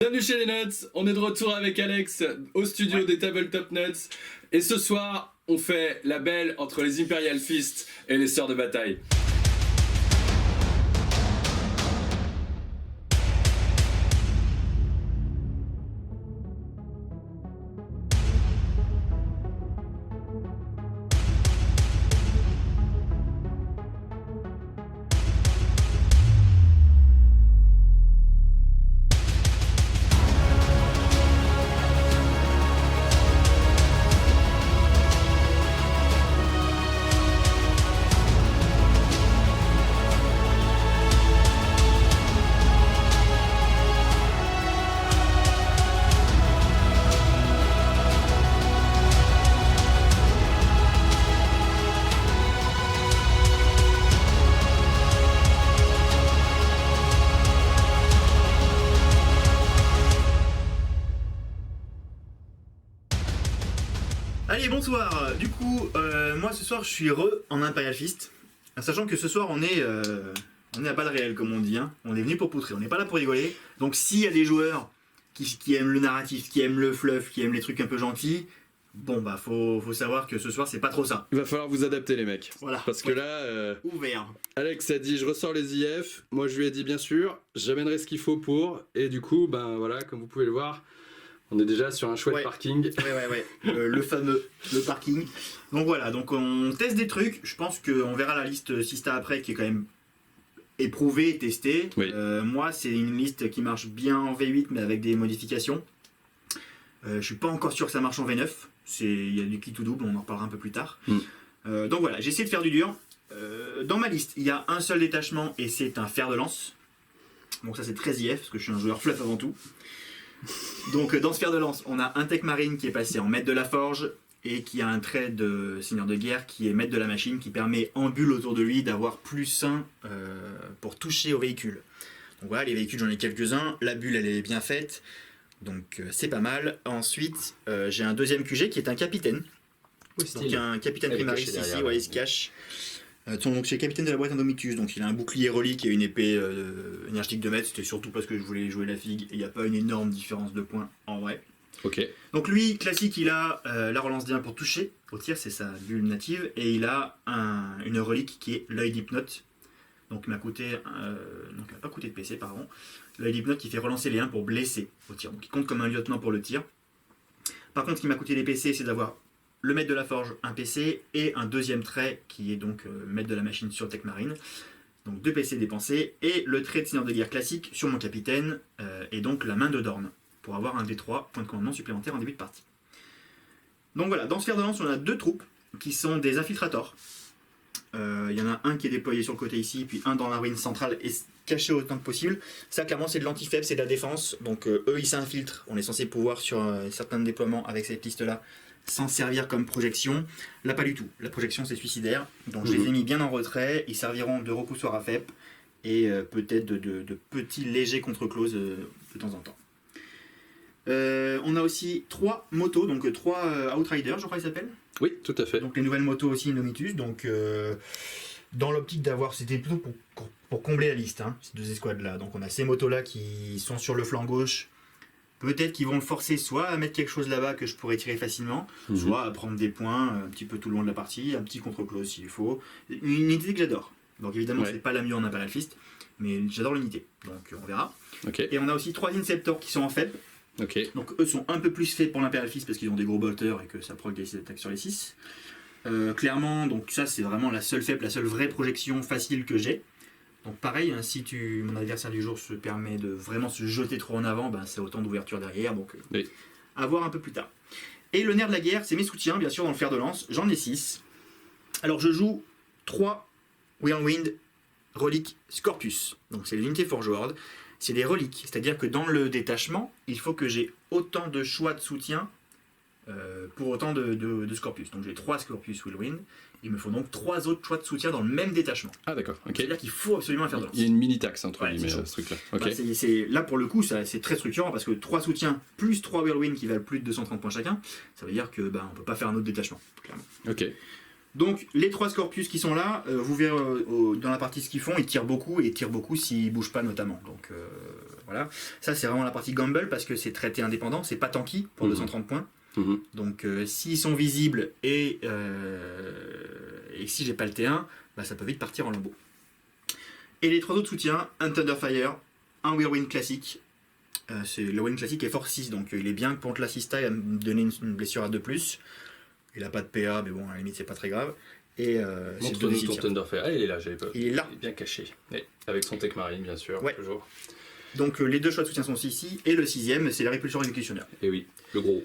Bienvenue chez les Nuts, on est de retour avec Alex au studio des Tabletop Nuts. Et ce soir, on fait la belle entre les Imperial Fist et les Sœurs de Bataille. Allez, bonsoir. Du coup, moi ce soir je suis en Imperial Fist, sachant que ce soir on est à balles réelles comme on dit. Hein. On est venu pour poutrer, on n'est pas là pour rigoler. Donc s'il y a des joueurs qui aiment le narratif, qui aiment le fluff, qui aiment les trucs un peu gentils, bon bah faut savoir que ce soir c'est pas trop ça. Il va falloir vous adapter les mecs. Voilà. Parce que là, Ouvert. Alex a dit je ressors les IF, moi je lui ai dit bien sûr, j'amènerai ce qu'il faut pour, et du coup, ben voilà, comme vous pouvez le voir, on est déjà sur un chouette parking. Ouais. Le fameux, le parking. Donc voilà, donc on teste des trucs. Je pense qu'on verra la liste Sista après qui est quand même éprouvée et testée. Oui. Moi, c'est une liste qui marche bien en V8 mais avec des modifications. Je suis pas encore sûr que ça marche en V9. Il y a du kit ou double, on en reparlera un peu plus tard. Donc voilà, j'ai essayé de faire du dur. Dans ma liste, il y a un seul détachement et c'est un fer de lance. Donc ça c'est très IF parce que je suis un joueur fluff avant tout. Donc dans ce fer de lance, on a un tech marine qui est passé en maître de la forge et qui a un trait de seigneur de guerre qui est maître de la machine qui permet en bulle autour de lui d'avoir +1 pour toucher aux véhicules. Donc voilà, les véhicules j'en ai quelques-uns, la bulle elle est bien faite, donc c'est pas mal. Ensuite j'ai un deuxième QG qui est un capitaine, donc un capitaine primaris ici, ouais, il se cache. Donc c'est le capitaine de la boîte Indomitus, donc il a un bouclier relique et une épée énergétique de maître, c'était surtout parce que je voulais jouer la figue et il n'y a pas une énorme différence de points en vrai. Ok. Donc lui, classique, il a la relance d'1 pour toucher, au tir c'est sa bulle native, et il a une relique qui est l'œil d'hypnote, donc il m'a pas coûté de PC pardon, l'œil d'hypnote qui fait relancer les 1 pour blesser au tir, donc il compte comme un lieutenant pour le tir. Par contre, ce qui m'a coûté les PC, c'est d'avoir le maître de la forge, un PC, et un deuxième trait qui est donc maître de la machine sur Tech Marine. Donc 2 PC dépensés, et le trait de seigneur de guerre classique sur mon capitaine, et donc la main de Dorn, pour avoir un D3 point de commandement supplémentaire en début de partie. Donc voilà, dans ce fer de lance, on a 2 troupes qui sont des infiltrators. Il y en a un qui est déployé sur le côté ici, puis un dans la ruine centrale et caché autant que possible. Ça clairement c'est de l'anti-faible, c'est de la défense, donc eux ils s'infiltrent. On est censé pouvoir sur certains déploiements avec cette liste là s'en servir comme projection. Là pas du tout, la projection c'est suicidaire, donc je les ai mis bien en retrait. Ils serviront de repoussoir à FEP et peut-être de petits légers contre-close de temps en temps. On a aussi 3 motos, donc 3 Outriders je crois qu'ils s'appellent. Oui, tout à fait. Donc les nouvelles motos aussi Indomitus, donc dans l'optique d'avoir, c'était plutôt pour combler la liste, hein, ces 2 escouades là. Donc on a ces motos là qui sont sur le flanc gauche. Peut-être qu'ils vont le forcer soit à mettre quelque chose là-bas que je pourrais tirer facilement, soit à prendre des points un petit peu tout le long de la partie, un petit contre-close s'il faut. Une unité que j'adore. Donc évidemment, c'est pas la mieux en Imperial Fist, mais j'adore l'unité. Donc on verra. Okay. Et on a aussi 3 Inceptors qui sont en faible. Okay. Donc eux sont un peu plus faits pour l'Imperial Fist parce qu'ils ont des gros bolters et que ça proc des attaques sur les 6. Clairement, donc ça c'est vraiment la seule faible, la seule vraie projection facile que j'ai. Donc pareil, hein, si mon adversaire du jour se permet de vraiment se jeter trop en avant, ben, c'est autant d'ouverture derrière, donc oui. À voir un peu plus tard. Et le nerf de la guerre, c'est mes soutiens, bien sûr, dans le fer de lance, j'en ai 6. Alors je joue 3 Whirlwind Relic Scorpius, donc c'est l'unité Forge World, c'est des reliques, c'est-à-dire que dans le détachement, il faut que j'ai autant de choix de soutien pour autant de Scorpius. Donc j'ai 3 Scorpius Whirlwind, il me faut donc 3 autres choix de soutien dans le même détachement. Ah d'accord, ok. C'est-à-dire qu'il faut absolument un fer de lance. Il y a une mini-taxe entre Ouais, guillemets, ce truc-là. Bah, Okay. là pour le coup, c'est très structurant parce que 3 soutiens plus 3 Whirlwind qui valent plus de 230 points chacun, ça veut dire que on peut pas faire un autre détachement, clairement. Ok. Donc les 3 Scorpius qui sont là, vous verrez dans la partie ce qu'ils font, ils tirent beaucoup et ils tirent beaucoup s'ils bougent pas notamment. Donc voilà, ça c'est vraiment la partie gamble parce que c'est traité indépendant, c'est pas tanky pour 230 points. Donc s'ils sont visibles et si j'ai pas le T1, bah, ça peut vite partir en lambeaux. Et les 3 autres soutiens, un Thunderfire, un Whirlwind classique. Le Whirlwind classique est fort 6, donc il est bien contre l'assista, il va me donner une blessure à 2+. Il a pas de PA, mais bon, à la limite, c'est pas très grave. Et c'est Montre-nous ton Thunderfire. Ah, il est là, j'avais pas. Il est là. Il est bien caché. Et avec son Tech Marine, bien sûr. Ouais. Toujours. Donc les 2 choix de soutien sont ici, et le 6ème, c'est la répulsion exécutionnaire. Et oui, le gros.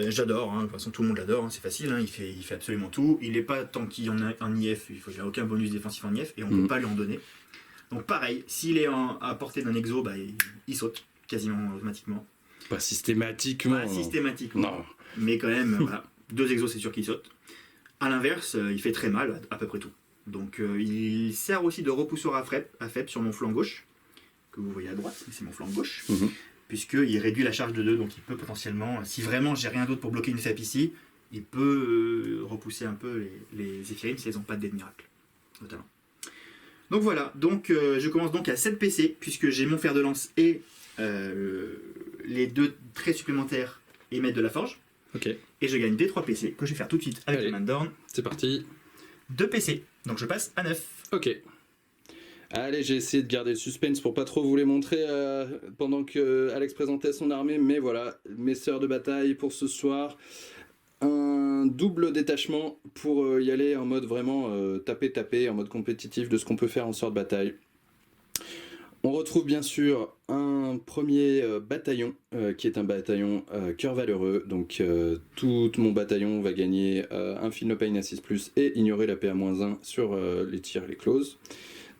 J'adore, hein. De toute façon tout le monde l'adore, hein. C'est facile, hein. Il fait absolument tout. Il n'est pas tant qu'il en IF, il n'a aucun bonus défensif en IF, et on ne peut pas lui en donner. Donc pareil, s'il est à portée d'un exo, bah, il saute quasiment automatiquement. Pas systématiquement. Pas systématiquement. Non. Mais quand même, voilà. 2 exos, c'est sûr qu'il saute. A l'inverse, il fait très mal à peu près tout. Donc il sert aussi de repousseur à FEP sur mon flanc gauche, que vous voyez à droite, c'est mon flanc gauche, puisqu'il réduit la charge de 2, donc il peut potentiellement, si vraiment j'ai rien d'autre pour bloquer une FEP ici, il peut repousser un peu les Zephyrim si elles n'ont pas de dé de miracle, notamment. Donc voilà, donc je commence donc à 7 PC, puisque j'ai mon fer de lance et les 2 traits supplémentaires émettent de la forge. Ok. Et je gagne des 3 PC, que je vais faire tout de suite avec le Mandorn. C'est parti. 2 PC, donc je passe à 9. Ok. Allez, j'ai essayé de garder le suspense pour pas trop vous les montrer pendant que Alex présentait son armée, mais voilà, mes sœurs de bataille pour ce soir. Un double détachement pour y aller en mode vraiment taper, en mode compétitif de ce qu'on peut faire en sort de bataille. On retrouve bien sûr un premier bataillon qui est un bataillon cœur valeureux. Donc tout mon bataillon va gagner un Feel No Pain à 6+, et ignorer la PA-1 sur les tirs et les closes.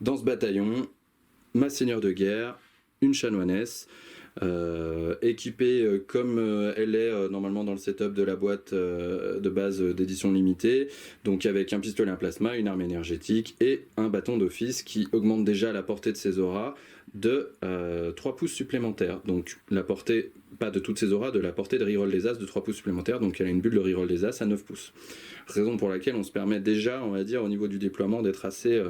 Dans ce bataillon, ma seigneur de guerre, une chanoinesse, équipée comme elle est normalement dans le setup de la boîte de base d'édition limitée, donc avec un pistolet à plasma, une arme énergétique et un bâton d'office qui augmente déjà la portée de ses auras de 3 pouces supplémentaires. Donc la portée, pas de toutes ses auras, de la portée de reroll des as de 3 pouces supplémentaires, donc elle a une bulle de reroll des as à 9 pouces. Raison pour laquelle on se permet déjà, on va dire, au niveau du déploiement, d'être assez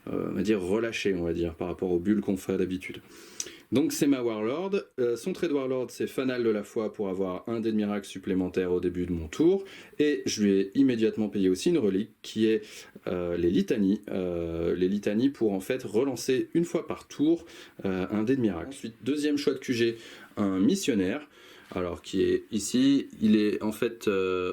on va dire relâché, on va dire, par rapport aux bulles qu'on fait d'habitude. Donc c'est ma Warlord, son trait de Warlord c'est Fanal de la foi pour avoir un dé de miracle supplémentaire au début de mon tour, et je lui ai immédiatement payé aussi une relique qui est les litanies pour en fait relancer une fois par tour un dé de miracle. Ensuite, deuxième choix de QG, un missionnaire, alors qui est ici, il est en fait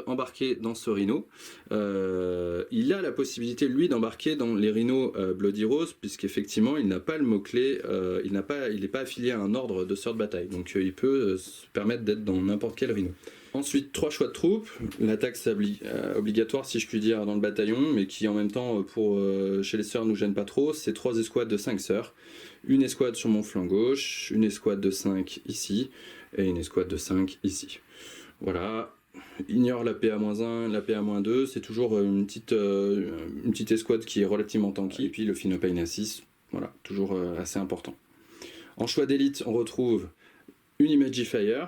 embarqué dans ce rhino. Il a la possibilité lui d'embarquer dans les rhinos Bloody Rose, puisqu'effectivement il n'a pas le mot-clé, il n'est pas affilié à un ordre de sœurs de bataille, donc il peut se permettre d'être dans n'importe quel rhino. Ensuite, 3 choix de troupes, l'attaque c'est obligatoire si je puis dire dans le bataillon, mais qui en même temps chez les sœurs nous gêne pas trop, c'est 3 escouades de 5 sœurs, une escouade sur mon flanc gauche, une escouade de 5 ici, et une escouade de 5 ici. Voilà, ignore la PA-1, la PA-2, c'est toujours une petite escouade qui est relativement tanky, et puis le Feel No Pain à 6, voilà, toujours assez important. En choix d'élite, on retrouve une Imagifier,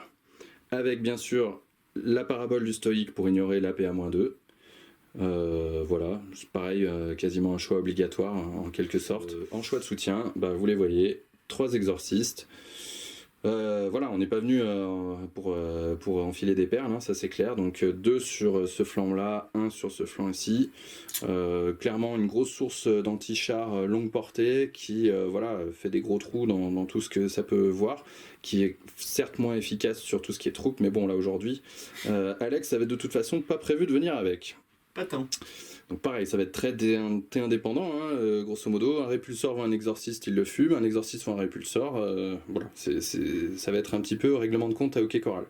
avec bien sûr la parabole du stoïque pour ignorer la PA-2. Voilà, c'est pareil, quasiment un choix obligatoire en quelque sorte. En choix de soutien, bah, vous les voyez, 3 exorcistes. Voilà, on n'est pas venu pour enfiler des perles, hein, ça c'est clair. Donc 2 sur ce flanc-là, 1 sur ce flanc-ci. Clairement une grosse source d'anti-char longue portée qui voilà, fait des gros trous dans tout ce que ça peut voir, qui est certes moins efficace sur tout ce qui est troupes, mais bon là aujourd'hui, Alex avait de toute façon pas prévu de venir avec. Pas tant. Donc pareil, ça va être très indépendant, hein, grosso modo. Un répulsor ou un exorciste, il le fume. Un exorciste ou un répulsor, voilà, ça va être un petit peu au règlement de compte à OK Corral.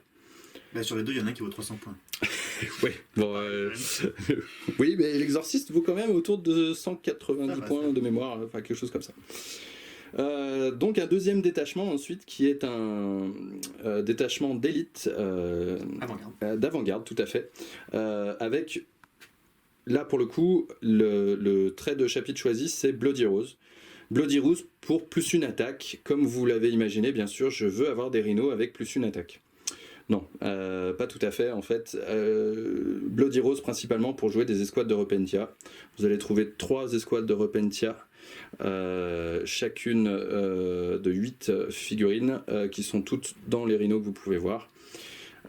Là, sur les 2, il y en a un qui vaut 300 points. Oui, bon, oui, mais l'exorciste vaut quand même autour de 190 points de mémoire, enfin quelque chose comme ça. Donc un deuxième détachement ensuite qui est un détachement d'élite d'avant-garde, tout à fait, avec là pour le coup le trait de chapitre choisi c'est Bloody Rose. Bloody Rose pour plus une attaque, comme vous l'avez imaginé bien sûr, je veux avoir des rhinos avec plus une attaque. Non, pas tout à fait. En fait, Bloody Rose principalement pour jouer des escouades de Repentia. Vous allez trouver 3 escouades de Repentia, chacune de 8 figurines qui sont toutes dans les rhinos que vous pouvez voir.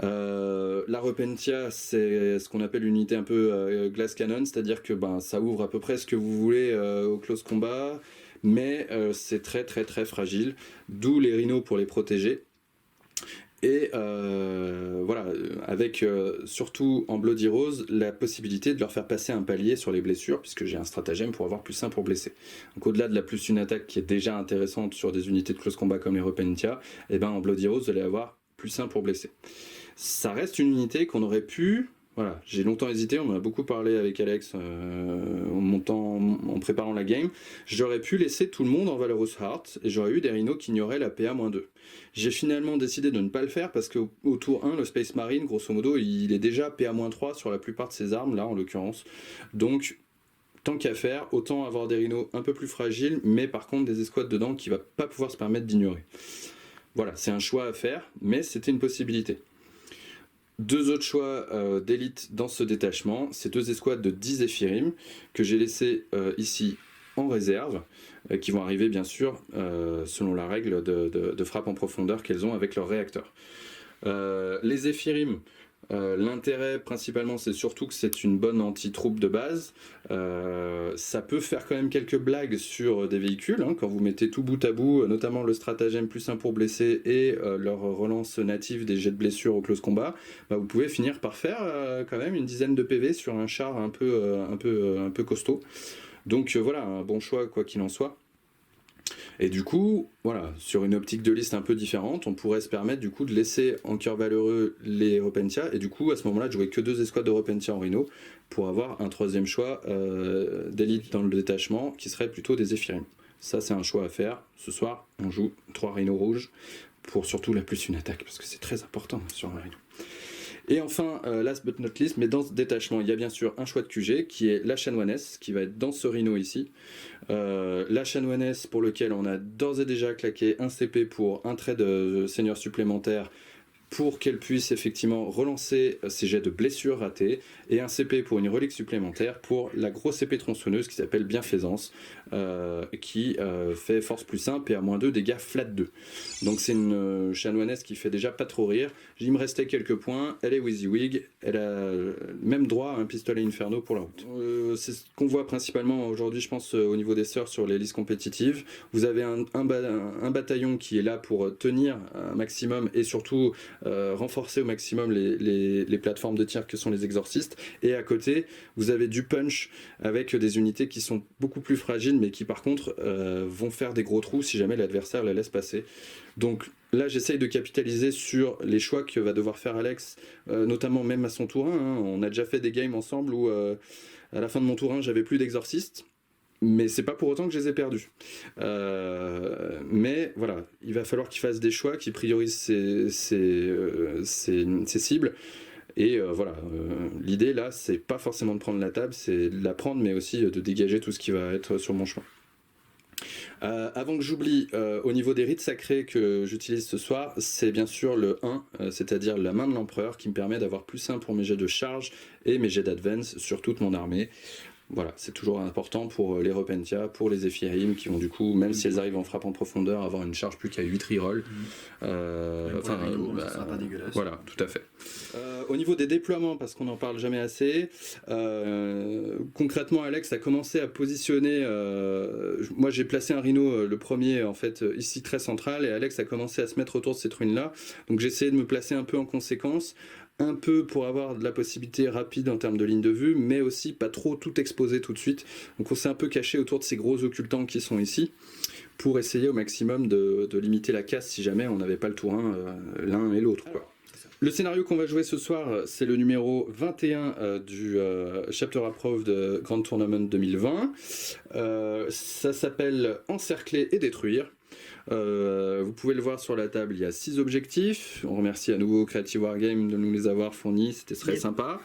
La Repentia, c'est ce qu'on appelle une unité un peu glass cannon, c'est-à-dire que ça ouvre à peu près ce que vous voulez au close combat, mais c'est très très très fragile, d'où les rhinos pour les protéger. Et voilà, avec surtout en Bloody Rose, la possibilité de leur faire passer un palier sur les blessures, puisque j'ai un stratagème pour avoir plus 1 pour blesser. Donc au-delà de la plus une attaque qui est déjà intéressante sur des unités de close combat comme les Repentia, et en Bloody Rose, vous allez avoir plus 1 pour blesser. Ça reste une unité qu'on aurait pu... Voilà, j'ai longtemps hésité, on en a beaucoup parlé avec Alex en préparant la game. J'aurais pu laisser tout le monde en Valorous Heart et j'aurais eu des rhinos qui ignoraient la PA-2. J'ai finalement décidé de ne pas le faire parce qu'au tour 1, le Space Marine, grosso modo, il est déjà PA-3 sur la plupart de ses armes, là en l'occurrence. Donc, tant qu'à faire, autant avoir des rhinos un peu plus fragiles, mais par contre des escouades dedans qui ne va pas pouvoir se permettre d'ignorer. Voilà, c'est un choix à faire, mais c'était une possibilité. 2 autres choix d'élite dans ce détachement, c'est 2 escouades de 10 Zephyrim que j'ai laissées ici en réserve, qui vont arriver bien sûr selon la règle de frappe en profondeur qu'elles ont avec leur réacteur. Les Zephyrim, l'intérêt principalement c'est surtout que c'est une bonne anti-troupe de base. Ça peut faire quand même quelques blagues sur des véhicules, hein, quand vous mettez tout bout à bout, notamment le stratagème plus 1 pour blesser et leur relance native des jets de blessure au close combat, vous pouvez finir par faire quand même une dizaine de PV sur un char un peu costaud. Donc voilà, un bon choix quoi qu'il en soit. Et du coup, voilà, sur une optique de liste un peu différente, on pourrait se permettre du coup de laisser en cœur valeureux les Repentia, et du coup à ce moment-là de jouer que 2 escouades de Repentia en Rhino pour avoir un 3e choix d'élite dans le détachement qui serait plutôt des Zephyrim. Ça c'est un choix à faire. Ce soir on joue 3 Rhinos rouges pour surtout la plus une attaque parce que c'est très important sur un Rhino. Et enfin, last but not least, mais dans ce détachement, il y a bien sûr un choix de QG qui est la Chanoinesse, qui va être dans ce Rhino ici. La Chanoinesse pour lequel on a d'ores et déjà claqué un CP pour un trait de seigneur supplémentaire pour qu'elle puisse effectivement relancer ses jets de blessures ratés, et un CP pour une relique supplémentaire pour la grosse épée tronçonneuse qui s'appelle Bienfaisance, qui fait force plus 1, PA-2, dégâts flat 2. Donc c'est une chanoinesse qui fait déjà pas trop rire. Il me restait quelques points, elle est WYSIWYG, elle a même droit à un pistolet Inferno pour la route. C'est ce qu'on voit principalement aujourd'hui, je pense, au niveau des sœurs sur les listes compétitives. Vous avez un bataillon qui est là pour tenir un maximum et surtout renforcer au maximum les plateformes de tir que sont les exorcistes, et à côté vous avez du punch avec des unités qui sont beaucoup plus fragiles mais qui par contre vont faire des gros trous si jamais l'adversaire la laisse passer. Donc là j'essaye de capitaliser sur les choix que va devoir faire Alex, notamment même à son tour 1, hein. On a déjà fait des games ensemble où à la fin de mon tour 1 j'avais plus d'exorcistes, mais c'est pas pour autant que je les ai perdus. Mais voilà, il va falloir qu'il fasse des choix, qu'il priorise ses cibles. Et l'idée là, c'est pas forcément de prendre la table, c'est de la prendre, mais aussi de dégager tout ce qui va être sur mon chemin. Avant que j'oublie, au niveau des rites sacrés que j'utilise ce soir, c'est bien sûr le 1, c'est-à-dire la main de l'empereur, qui me permet d'avoir plus 1 pour mes jets de charge et mes jets d'advance sur toute mon armée. Voilà, c'est toujours important pour les Repentia, pour les Zephyrim, qui vont du coup, même si elles arrivent en frappe en profondeur, avoir une charge plus qu'à 8 reroll. Ça sera pas dégueulasse. Voilà, tout à fait. Au niveau des déploiements, parce qu'on n'en parle jamais assez, concrètement Alex a commencé à positionner, moi j'ai placé un Rhino, le premier en fait ici très central, et Alex a commencé à se mettre autour de cette ruine là, donc j'ai essayé de me placer un peu en conséquence, un peu pour avoir de la possibilité rapide en termes de ligne de vue, mais aussi pas trop tout exposer tout de suite. Donc on s'est un peu caché autour de ces gros occultants qui sont ici, pour essayer au maximum de limiter la casse si jamais on n'avait pas le tour 1 l'un et l'autre, quoi. Le scénario qu'on va jouer ce soir, c'est le numéro 21 du Chapter Approved Grand Tournament 2020. Ça s'appelle Encercler et détruire. Vous pouvez le voir sur la table, il y a 6 objectifs. On remercie à nouveau Creative Wargame de nous les avoir fournis, c'était très sympa.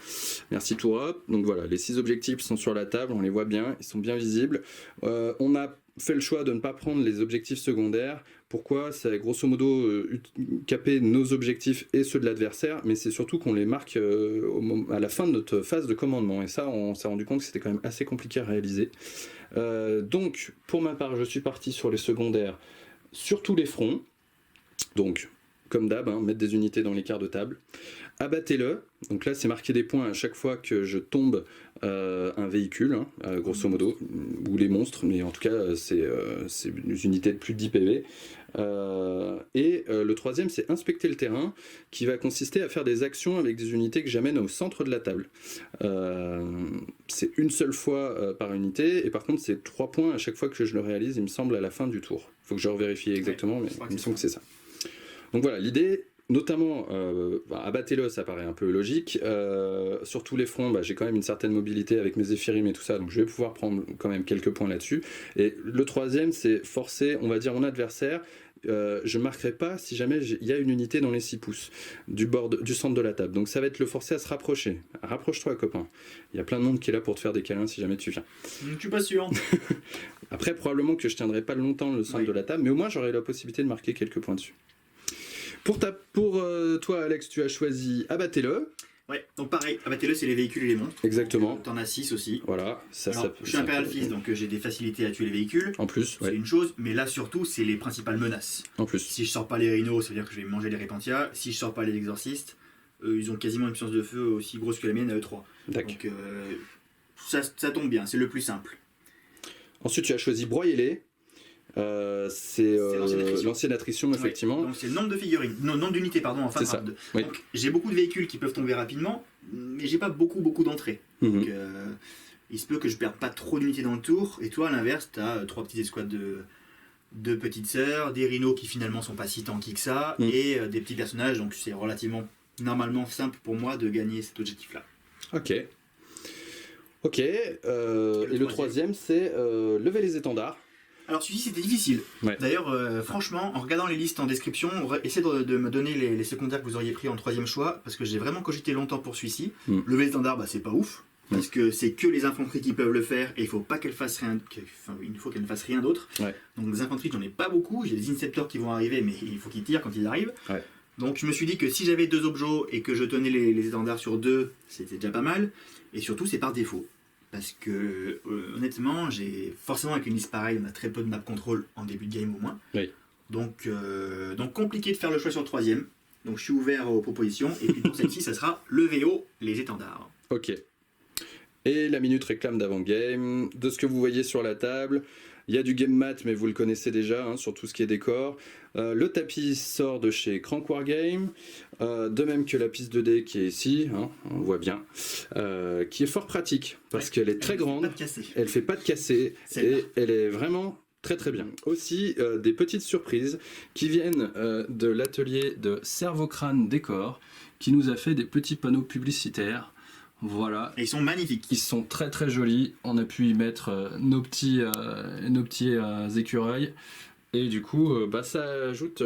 Merci Tour. Donc voilà, les 6 objectifs sont sur la table, on les voit bien, ils sont bien visibles. On a fait le choix de ne pas prendre les objectifs secondaires Pourquoi? C'est grosso modo caper nos objectifs et ceux de l'adversaire, mais c'est surtout qu'on les marque à la fin de notre phase de commandement. Et ça, on s'est rendu compte que c'était quand même assez compliqué à réaliser. Donc, pour ma part, je suis parti sur les secondaires sur tous les fronts. Donc, comme d'hab, mettre des unités dans les quarts de table. Abattez-le. Donc là, c'est marquer des points à chaque fois que je tombe un véhicule, grosso modo, ou les monstres, mais en tout cas, c'est des unités de plus de 10 PV. Le troisième, c'est inspecter le terrain, qui va consister à faire des actions avec des unités que j'amène au centre de la table. C'est une seule fois par unité, et par contre, c'est 3 points à chaque fois que je le réalise, il me semble, à la fin du tour. Il faut que je revérifie exactement, mais il me semble que c'est ça. Donc voilà, l'idée, notamment, abattez-le, ça paraît un peu logique. Sur tous les fronts, j'ai quand même une certaine mobilité avec mes éphirim et tout ça, donc je vais pouvoir prendre quand même quelques points là-dessus. Et le troisième, c'est forcer, on va dire, mon adversaire. Je ne marquerai pas si jamais il y a une unité dans les 6 pouces du centre de la table. Donc ça va être le forcer à se rapprocher. Rapproche-toi, copain. Il y a plein de monde qui est là pour te faire des câlins si jamais tu viens. Je suis pas sûr. Après, probablement que je tiendrai pas longtemps le centre de la table, mais au moins j'aurai la possibilité de marquer quelques points dessus. Pour toi, Alex, tu as choisi abattez-le. Ouais, donc pareil, abattez-le, c'est les véhicules et les monstres. Exactement. T'en as 6 aussi. Voilà. Alors, je suis Imperial Fist, donc j'ai des facilités à tuer les véhicules. En plus, c'est une chose, mais là surtout, c'est les principales menaces. En plus. Si je sors pas les rhinos, ça veut dire que je vais manger les Repentia. Si je sors pas les exorcistes, ils ont quasiment une puissance de feu aussi grosse que la mienne à E3. D'accord. Donc ça tombe bien, c'est le plus simple. Ensuite, tu as choisi broyer-les. C'est l'ancienne attrition, effectivement. Ouais, donc c'est le nombre de figurines, nombre d'unités, pardon, en phase ça. 2. Oui. Donc j'ai beaucoup de véhicules qui peuvent tomber rapidement, mais j'ai pas beaucoup d'entrées. Donc il se peut que je perde pas trop d'unités dans le tour, et toi à l'inverse, t'as 3 petites escouades de petites sœurs, des rhinos qui finalement sont pas si tanky que ça, et des petits personnages, donc c'est relativement normalement simple pour moi de gagner cet objectif-là. Ok. Et le troisième, c'est lever les étendards. Alors celui-ci c'était difficile. Ouais. D'ailleurs, franchement, en regardant les listes en description, essayez de me donner les secondaires que vous auriez pris en troisième choix, parce que j'ai vraiment cogité longtemps pour celui-ci. Lever l'étendard, c'est pas ouf, parce que c'est que les infanteries qui peuvent le faire, et il faut pas qu'elles fassent rien, il faut qu'elles ne fassent rien d'autre. Ouais. Donc les infanteries, j'en ai pas beaucoup, j'ai des inceptors qui vont arriver, mais il faut qu'ils tirent quand ils arrivent. Ouais. Donc je me suis dit que si j'avais 2 objets et que je tenais les étendards sur 2, c'était déjà pas mal, et surtout c'est par défaut. Parce que honnêtement, forcément avec une liste pareille, on a très peu de map control en début de game au moins. Oui. Donc compliqué de faire le choix sur le troisième. Donc je suis ouvert aux propositions. Et puis pour celle-ci, ça sera le VO, les étendards. Ok. Et la minute réclame d'avant-game. De ce que vous voyez sur la table, il y a du game mat, mais vous le connaissez déjà, sur tout ce qui est décor. Le tapis sort de chez Crank Wargame, de même que la piste 2D qui est ici, on voit bien, qui est fort pratique, parce qu'elle est très grande, elle fait pas de cassé, et elle est vraiment très très bien. Aussi, des petites surprises qui viennent de l'atelier de Servocrane Décor, qui nous a fait des petits panneaux publicitaires. Voilà. Et ils sont magnifiques. Ils sont très très jolis. On a pu y mettre nos petits écureuils. Et du coup, ça ajoute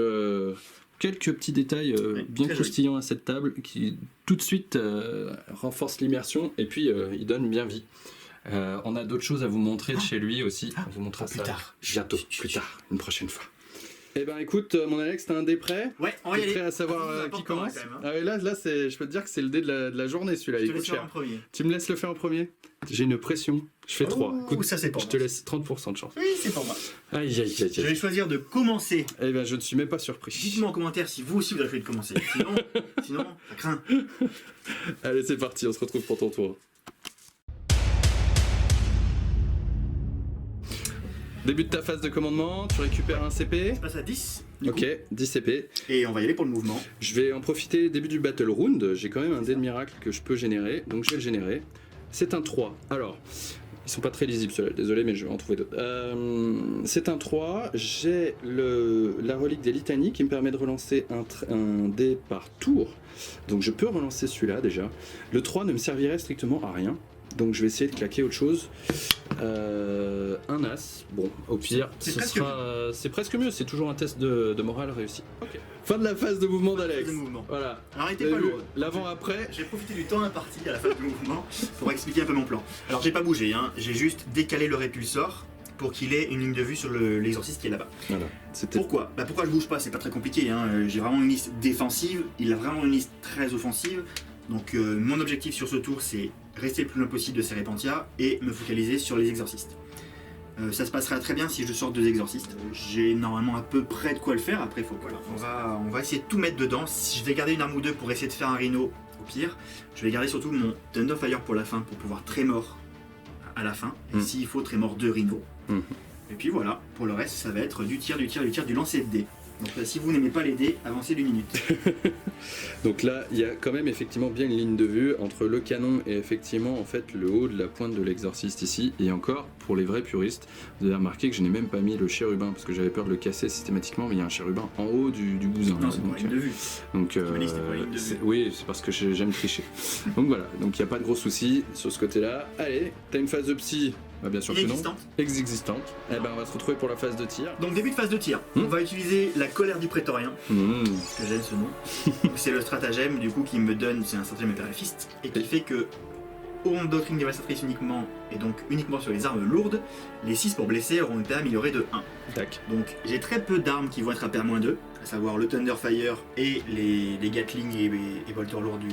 quelques petits détails bien croustillants à cette table qui tout de suite renforcent l'immersion et puis ils donnent bien vie. On a d'autres choses à vous montrer de chez lui aussi. On vous montrera ça bientôt, plus tard, une prochaine fois. Eh ben écoute, mon Alex, t'as un dé prêt? Ouais, on va y aller. Prêt à savoir qui commence? Là, je peux te dire que c'est le dé de la journée, celui-là. Je te laisse faire en premier. Tu me laisses le faire en premier? J'ai une pression. Je fais 3. Écoute, ça c'est pour moi. Je te laisse 30% de chance. Oui, c'est pour moi. Aïe. Je vais choisir de commencer. Eh ben, je ne suis même pas surpris. Dites-moi en commentaire si vous aussi vous avez choisi de commencer. Sinon, ça craint. Allez, c'est parti, on se retrouve pour ton tour. Début de ta phase de commandement, tu récupères un CP. Je passe à 10. Ok, 10 CP. Et on va y aller pour le mouvement. Je vais en profiter début du battle round. J'ai quand même un dé de miracle que je peux générer, donc je vais le générer. C'est un 3. Alors, ils sont pas très lisibles ceux-là, désolé, mais je vais en trouver d'autres. C'est un 3. J'ai la relique des litanies qui me permet de relancer un dé par tour. Donc je peux relancer celui-là déjà. Le 3 ne me servirait strictement à rien. Donc je vais essayer de claquer autre chose. Un as. Bon, au pire, c'est presque mieux. C'est toujours un test de morale réussi. Okay. Fin de la phase de mouvement d'Alex. Voilà. Alors, arrêtez pas lourd. L'avant-après. J'ai profité du temps imparti à la phase de mouvement pour expliquer un peu mon plan. Alors j'ai pas bougé, j'ai juste décalé le répulsor pour qu'il ait une ligne de vue sur l'exorciste qui est là-bas. Voilà. C'était Pourquoi pourquoi je bouge pas? C'est pas très compliqué, hein. J'ai vraiment une liste défensive, il a vraiment une liste très offensive. Donc mon objectif sur ce tour, c'est rester le plus loin possible de Serpentia et me focaliser sur les exorcistes. Ça se passera très bien si je sors 2 exorcistes. J'ai normalement à peu près de quoi le faire. Après, on va essayer de tout mettre dedans. Si je vais garder une arme ou deux pour essayer de faire un rhino, au pire. Je vais garder surtout mon Thunderfire pour la fin, pour pouvoir Trémor à la fin. Et s'il faut, Trémor 2 rhino. Et puis voilà, pour le reste, ça va être du tir, du lancer de dés. Donc si vous n'aimez pas les dés, avancez d'une minute. Donc là, il y a quand même effectivement bien une ligne de vue entre le canon et effectivement en fait le haut de la pointe de l'exorciste ici. Et encore, pour les vrais puristes, vous avez remarqué que je n'ai même pas mis le chérubin parce que j'avais peur de le casser systématiquement, mais il y a un chérubin en haut du bousin. Non, c'est pour la ligne de vue. Donc, oui, c'est parce que j'aime tricher. Donc voilà, donc il n'y a pas de gros soucis sur ce côté-là. Allez, t'as une phase de psy. Bah bien sûr que non. Existante. Eh ben on va se retrouver pour la phase de tir. Donc début de phase de tir. On va utiliser la colère du prétorien. Parce que j'aime ce nom. C'est le stratagème du coup qui me donne, c'est un stratagème impérialiste et qui fait que onde doctrine dévastatrice uniquement et donc uniquement sur les armes lourdes, les 6 pour blesser auront une PA améliorée de 1. Tac. Donc j'ai très peu d'armes qui vont être à PA-2, à savoir le Thunderfire et les Gatling et bolters lourds du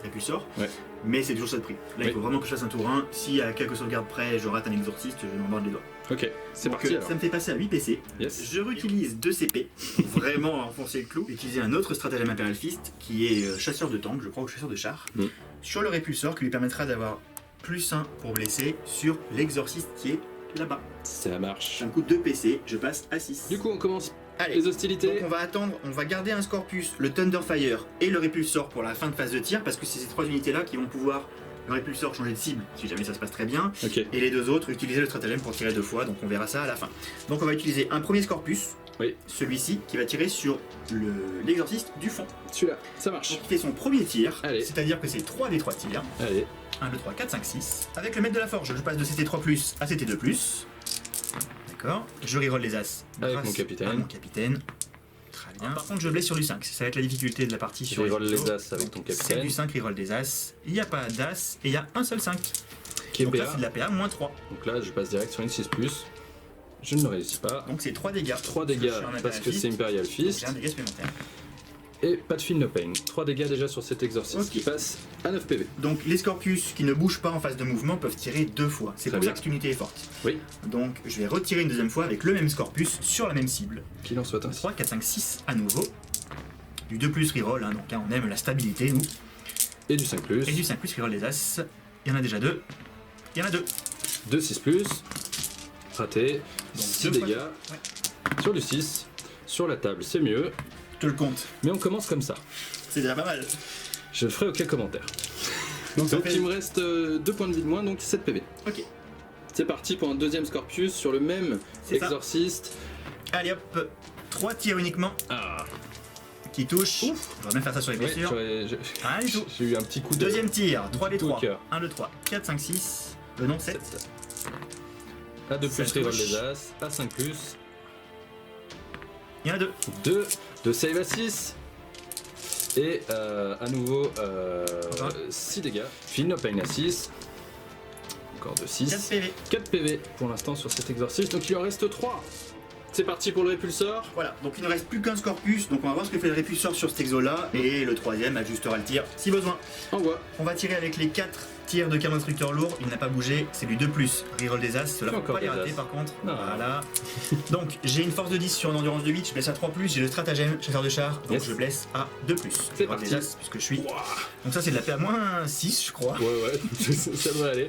Répulsor. Ouais. Mais c'est toujours ça de prix. Là il faut vraiment que je fasse un tour 1. Si à quelques sauvegardes près je rate un exorciste, je m'en morde les doigts. Ok, c'est Donc, parti alors. ça me fait passer à 8 PC. Yes. Je réutilise 2 CP pour vraiment enfoncer le clou. Utiliser un autre stratagème Imperial Fist qui est chasseur de tank, je crois, ou chasseur de char, sur le répulsor qui lui permettra d'avoir +1 pour blesser sur l'exorciste qui est là-bas. Ça marche. Ça me coûte 2 PC, je passe à 6. Du coup, on commence Allez, les hostilités. donc on va attendre, on va garder un Scorpius, le Thunderfire et le répulsor pour la fin de phase de tir parce que c'est ces 3 unités-là qui vont pouvoir, le répulsor, changer de cible si jamais ça se passe très bien. Ok. Et les 2 autres utiliser le stratagème pour tirer 2 fois, donc on verra ça à la fin. Donc on va utiliser un premier Scorpius, celui-ci qui va tirer sur l'exorciste du fond. Celui-là, ça marche. Donc il fait son premier tir, Allez. c'est-à-dire que c'est 3 des 3 tirs. Allez. 1, 2, 3, 4, 5, 6. Avec le maître de la forge, je passe de CT3+, à CT2+. D'accord. Je reroll les as. Avec grâce mon capitaine. à mon capitaine. Très bien. Par contre, je blesse sur du 5. Ça va être la difficulté de la partie sur reroll les autos. as avec ton C'est capitaine. du 5, reroll des as. Il n'y a pas d'as et il y a un seul 5. Qui est Donc là, PA. c'est de la PA moins 3. Donc là, je passe direct sur une 6+. Je ne réussis pas. Donc c'est 3 dégâts. 3 Parce que dégâts je suis en parce que Imperial c'est Imperial Fist, donc Fist. j'ai un dégât supplémentaire. Et pas de feel no pain. 3 dégâts déjà sur cet exorciste Ok. qui passe à 9 PV. Donc les Scorpius qui ne bougent pas en phase de mouvement peuvent tirer 2 fois. C'est Très pour ça bien. que cette unité est forte. Oui. Donc je vais retirer une deuxième fois avec le même Scorpius sur la même cible. Qu'il en soit ainsi. 3, 4, 5, 6 à nouveau. Du 2+, reroll, hein, donc hein, on aime la stabilité nous. Et du 5+. Et du 5+, reroll des as. Il y en a déjà 2. Il y en a 2. 2 6+. Raté. Donc 6 2 fois. dégâts. Ouais. Sur du 6. Sur la table, c'est mieux. Je te le compte. Mais on commence comme ça. C'est déjà pas mal. Je ferai aucun commentaire. Donc, ça Donc fait- il me reste 2 points de vie de moins, donc 7 PV. Ok. C'est parti pour un deuxième Scorpius sur le même C'est ça. exorciste. Allez hop. 3 tirs uniquement Ah. qui touchent. On va même faire ça sur les Ouais, blessures. Rien du tout. j'ai eu un petit coup de Deuxième tir. 3 des coup de 3. cœur. 1, 2, 3, 4, 5, 6. Non, 7. 7. A 2+, Ça reroll touche. les as. A 5+. Il y en a 2. 2 de save à 6. Et à nouveau 6 dégâts. Feel no pain à 6. Encore de 6. 4 PV. 4 PV pour l'instant sur cet exorciste, donc il en reste 3. C'est parti pour le répulsor. Voilà, donc il ne reste plus qu'un Scorpius, donc on va voir ce que fait le répulsor sur cet exo là, et le troisième ajustera le tir si besoin. Envoie. On va tirer avec les 4 tirs de canon instructeur lourd, il n'a pas bougé, c'est du 2+, reroll des as, cela faut Encore pas les des rater as. par contre. Non. Voilà. Donc j'ai une force de 10 sur une endurance de 8, je blesse à 3+, j'ai le stratagème chasseur de char, donc Yes. je blesse à 2+. C'est Reroll parti. des as, puisque je suis. Donc ça c'est de la PA moins 6 je crois. Ouais, ça devrait aller.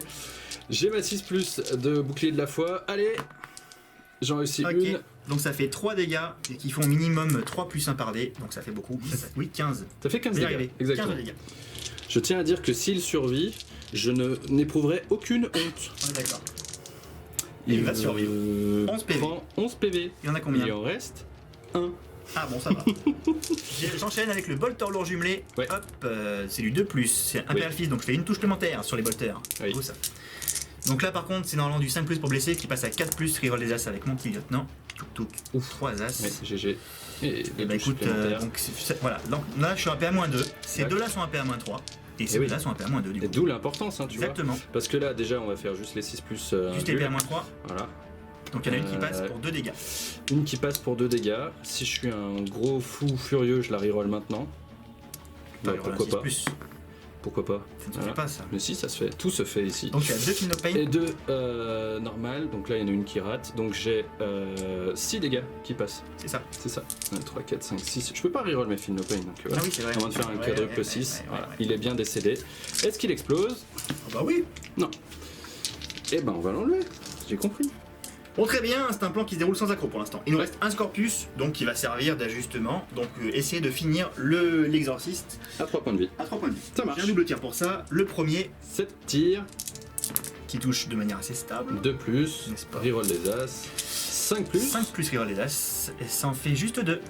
J'ai ma 6+ de bouclier de la foi. Allez, j'en réussis Ok, une. donc ça fait 3 dégâts, et qui font minimum 3+1 par dé, donc ça fait beaucoup. Oui, 15. Ça fait 15 Je vais y dégâts. arriver. Exactement. 15 dégâts. Je tiens à dire que s'il survit, je n'éprouverai aucune honte. On est d'accord. Il va survivre. 11 PV. Prend 11 PV. Il y en a combien? Il en reste 1. Ah bon, ça va. J'enchaîne avec le bolter lourd jumelé. Ouais. Hop, c'est du 2+. C'est un Imperial Fist, donc je fais une touche supplémentaire sur les bolters. Oui. Beau, ça. Donc là, par contre, c'est normalement du 5+ pour blesser qui passe à 4+, reroll des as avec mon petit lieutenant. Touk touk. 3 as. Ouais, GG. Et Et bah écoute, donc voilà. Donc là, je suis à PA-2. Ces Ouais. deux-là sont à PA-3. Et ces oui. deux-là sont à PA-2 du coup. D'où l'importance, hein, tu vois. Exactement. Parce que là, déjà, on va faire juste les 6+. Juste les nuls. PA-3. Voilà. Donc il y en a une qui passe pour 2 dégâts. Une qui passe pour 2 dégâts. Si je suis un gros fou furieux, je la reroll maintenant. Bah, Pourquoi pas? Plus. Pourquoi pas? Ça ne se fait pas ça. Mais si, ça se fait. Tout se fait ici. Donc tu as 2 Feel No Pain. Et 2 normales. Donc là, il y en a une qui rate. Donc j'ai 6 dégâts qui passent. C'est ça. C'est ça. 1, 3, 4, 5, 6. Je peux pas reroll mes Feel No Pain. Donc, Ah oui, c'est vrai. on va faire un quadruple 6. Voilà. Il est bien décédé. Est-ce qu'il explose? Oh bah oui. Non. Eh ben, on va l'enlever. J'ai compris. Bon, très bien, c'est un plan qui se déroule sans accro pour l'instant. Il nous reste un Scorpius, donc qui va servir d'ajustement. Donc essayer de finir l'exorciste À 3 points de vie. à 3 points de vie. Ça marche. J'ai un double tir pour ça. Le premier 7 tirs. qui touche de manière assez stable. 2 plus. N'est-ce pas? Reroll des as. 5 plus. 5 plus reroll les as, et ça en fait juste 2.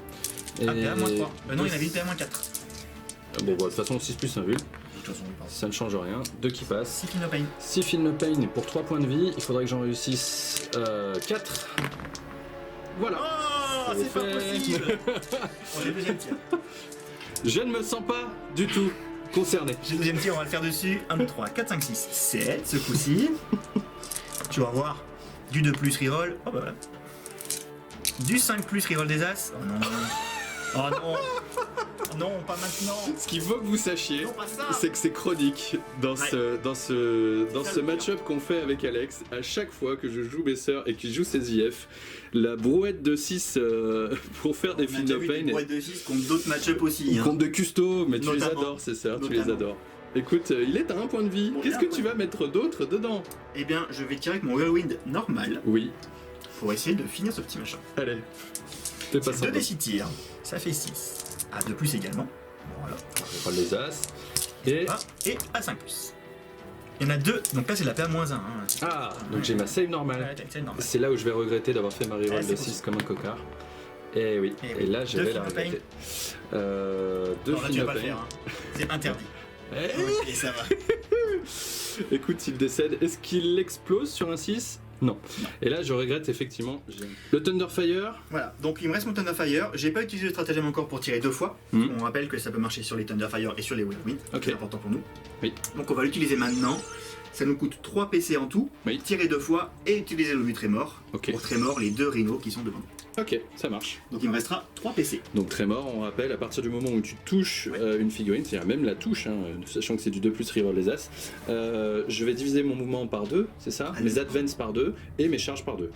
Et... Ah, PA-3. Non, il y en avait une PA-4. Bon, bah, de toute façon, 6 plus 1 vul. De toute façon, oui, pardon. Ça ne change rien. 2 qui passent. 6 Feel No Pain. 6 Feel No Pain pour 3 points de vie. Il faudrait que j'en réussisse 4. Voilà. Oh, c'est pas possible. On est le deuxième tir. Je ne me sens pas du tout concerné. J'ai le deuxième tir, on va le faire dessus. 1, 2, 3, 4, 5, 6, 7 ce coup-ci. Tu vas voir. Du 2 plus reroll. Oh bah voilà. Du 5 plus reroll des as. Oh non. Oh non. Oh non, pas maintenant. Ce qu'il faut que vous sachiez, Non, pas ça. c'est que c'est chronique dans ce match-up qu'on fait avec Alex. À chaque fois que je joue mes sœurs et qu'il joue ses IF, la brouette de 6 pour faire des Feel No Pain. Ouais, de 6 contre d'autres match-up aussi. Hein. Compte de custo, mais tu les Notamment. adores, ces sœurs, tu les Notamment. adores. Écoute, il est à 1 point de vie. Bon, Qu'est-ce il que a un tu point vas mettre d'autre dedans? Eh bien, je vais tirer avec mon Whirlwind normal Oui, pour essayer de finir ce petit machin. allez. Fais pas C'est ça. 2 des 6 tirs, ça fait 6. À 2 plus également. Voilà. On prend les as. Et... Ah, et à 5 plus. Il y en a 2, donc là c'est la PA-1. Hein. Ah, donc j'ai ma save normale. Ouais, c'est normal. C'est là où je vais regretter d'avoir fait ma reroll Ah, de c'est 6 possible. comme un cocard. Et oui, Eh et oui. là je Deux vais la Feel No Pain. regretter. 2 Non, là tu Feel vas No pas le Pain. faire. Hein. C'est interdit. Eh, Et ça va. écoute, il décède. Est-ce qu'il explose sur un 6? Non. Et là je regrette effectivement. Le Thunderfire. Voilà, donc il me reste mon Thunderfire. J'ai pas utilisé le stratagème encore pour tirer 2 fois. Mhm. On rappelle que ça peut marcher sur les Thunderfire et sur les Whirlwind. Ok. C'est important pour nous. Oui. Donc on va l'utiliser maintenant. Ça nous coûte 3 PC en tout. Oui. Tirer 2 fois et utiliser le Trémor. Ok. Pour Trémor les 2 rhinos qui sont devant nous. Ok, ça marche. Donc il me restera 3 PC. Donc Trémor, on rappelle, à partir du moment où tu touches une figurine, c'est-à-dire même la touche, hein, sachant que c'est du 2 plus reroll les as, je vais diviser mon mouvement par 2, c'est ça? Allez. Mes advances par 2 et mes charges par 2.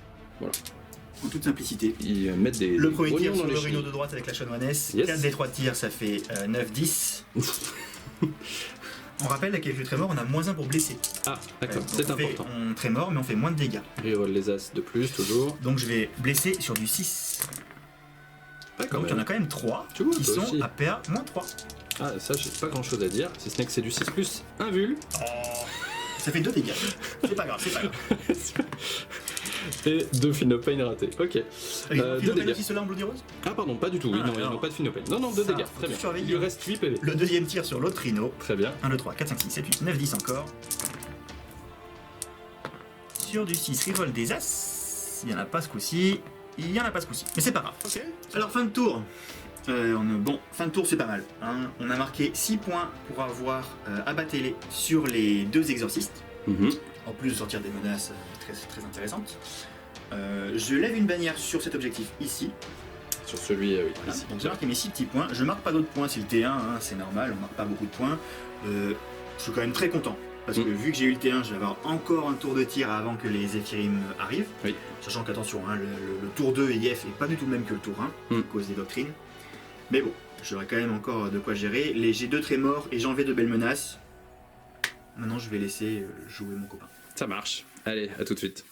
En toute simplicité. Ils mettent des Le premier tir grognons sur dans le les rhino chenilles. de droite avec la chanoinesse. Yes. 4 des 3 tirs, ça fait 9-10. On rappelle qu'avec le Trémor, on a moins 1 pour blesser. Ah, d'accord, Donc, c'est on fait- important. On Trémor, mais on fait moins de dégâts. Reroll les as de plus, toujours. Donc je vais blesser sur du 6. Ah, quand Donc il y en a même. quand même 3 Tu vois, qui toi sont aussi. à PA-3. Ah, ça, j'ai pas grand chose à dire, si ce n'est que c'est du 6 plus 1 vul. Oh, ça fait 2 dégâts. C'est pas grave, c'est pas grave. Et 2 Feel No Pain ratés. Ok. Ils ont 2 fait dégâts. aussi ceux-là en Bloody Rose. Ah, pardon, pas du tout. Oui, Ah, non, ils alors. n'ont pas de Feel No Pain. Non, non, 2 Ça, dégâts. faut Très bien. surveiller. Il lui reste 8 PV. Le deuxième tir sur l'autre rhino. Très bien. 1, 2, 3, 4, 5, 6, 7, 8, 9, 10 encore. Sur du 6, reroll des as. Il y en a pas ce coup-ci. Il y en a pas ce coup-ci. Mais c'est pas grave. Ok. Alors, fin de tour. Bon, fin de tour, c'est pas mal. Hein. On a marqué 6 points pour avoir abatté sur les 2 exorcistes. En plus de sortir des menaces très, très intéressantes. Je lève une bannière sur cet objectif ici. Sur celui, oui, Voilà. ici. Donc j'ai marqué mes 6 petits points. Je marque pas d'autres points, c'est le T1, hein, c'est normal, on marque pas beaucoup de points. Je suis quand même très content. Parce que vu que j'ai eu le T1, je vais avoir encore un tour de tir avant que les Zephyrim arrivent. Oui. Sachant qu'attention, hein, le tour 2 IF est pas du tout le même que le tour 1, à cause des doctrines. Mais bon, j'aurai quand même encore de quoi gérer. J'ai 2 Trémors et j'ai enlevé de belles menaces. Maintenant je vais laisser jouer mon copain. Ça marche. Allez, à tout de suite.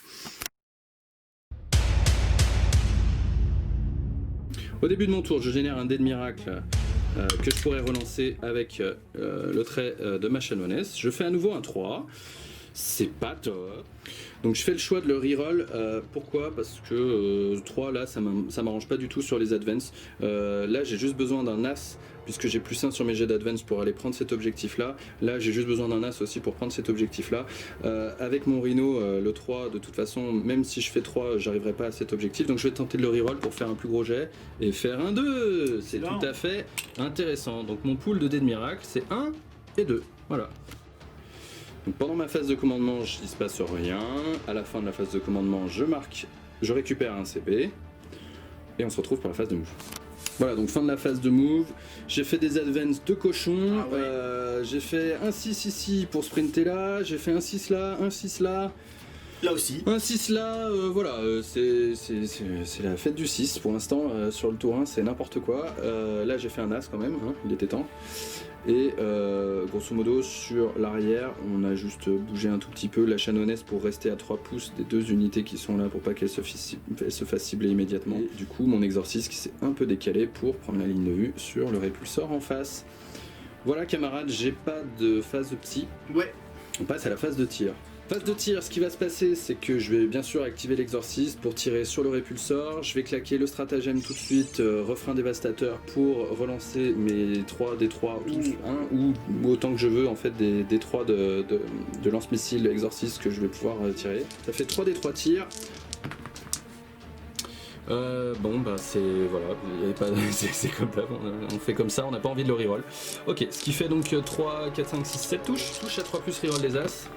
Au début de mon tour, je génère un dé de miracle que je pourrais relancer avec le trait de ma chanoinesse. Je fais à nouveau un 3. C'est pas top. Donc je fais le choix de le reroll. Pourquoi? Parce que 3 là, ça m'arrange pas du tout sur les advances. Là, j'ai juste besoin d'un as, puisque j'ai plus 1 sur mes jets d'advance pour aller prendre cet objectif là. Là, j'ai juste besoin d'un as aussi pour prendre cet objectif là. Avec mon rhino, le 3, de toute façon, même si je fais 3, j'arriverai pas à cet objectif. Donc je vais tenter de le reroll pour faire un plus gros jet et faire un 2. C'est Non. tout à fait intéressant. Donc mon pool de dés de miracle, c'est 1 et 2. Voilà. Donc pendant ma phase de commandement, il ne se passe rien. À la fin de la phase de commandement, je marque je récupère un CP, et on se retrouve pour la phase de move. Voilà, donc fin de la phase de move. J'ai fait des advances de cochon. Ah ouais. J'ai fait un 6 ici pour sprinter là. J'ai fait un 6 là, un 6 là. Là aussi. Un 6 là, voilà, c'est la fête du 6 pour l'instant. Sur le tour 1, c'est n'importe quoi. Là, j'ai fait un As quand même, hein, il était temps. Et grosso modo, sur l'arrière, on a juste bougé un tout petit peu la chanonesse pour rester à 3 pouces des deux unités qui sont là pour pas qu'elles se fassent cibler immédiatement. Et du coup, mon exorcisme qui s'est un peu décalé pour prendre la ligne de vue sur le répulsor en face. Voilà, camarades, j'ai pas de phase de psy. Ouais. On passe à la phase de tir. Phase de tir, ce qui va se passer, c'est que je vais bien sûr activer l'exorciste pour tirer sur le répulsor. Je vais claquer le stratagème tout de suite, refrain dévastateur pour relancer mes 3 D3 ou autant que je veux en fait des D3 de lance-missile exorciste que je vais pouvoir tirer. Ça fait 3 D3 tirs. Bon bah c'est voilà, c'est comme ça, on fait comme ça, on n'a pas envie de le reroll. Ok, ce qui fait donc 3, 4, 5, 6, 7 touches. Touche à 3 plus reroll les As.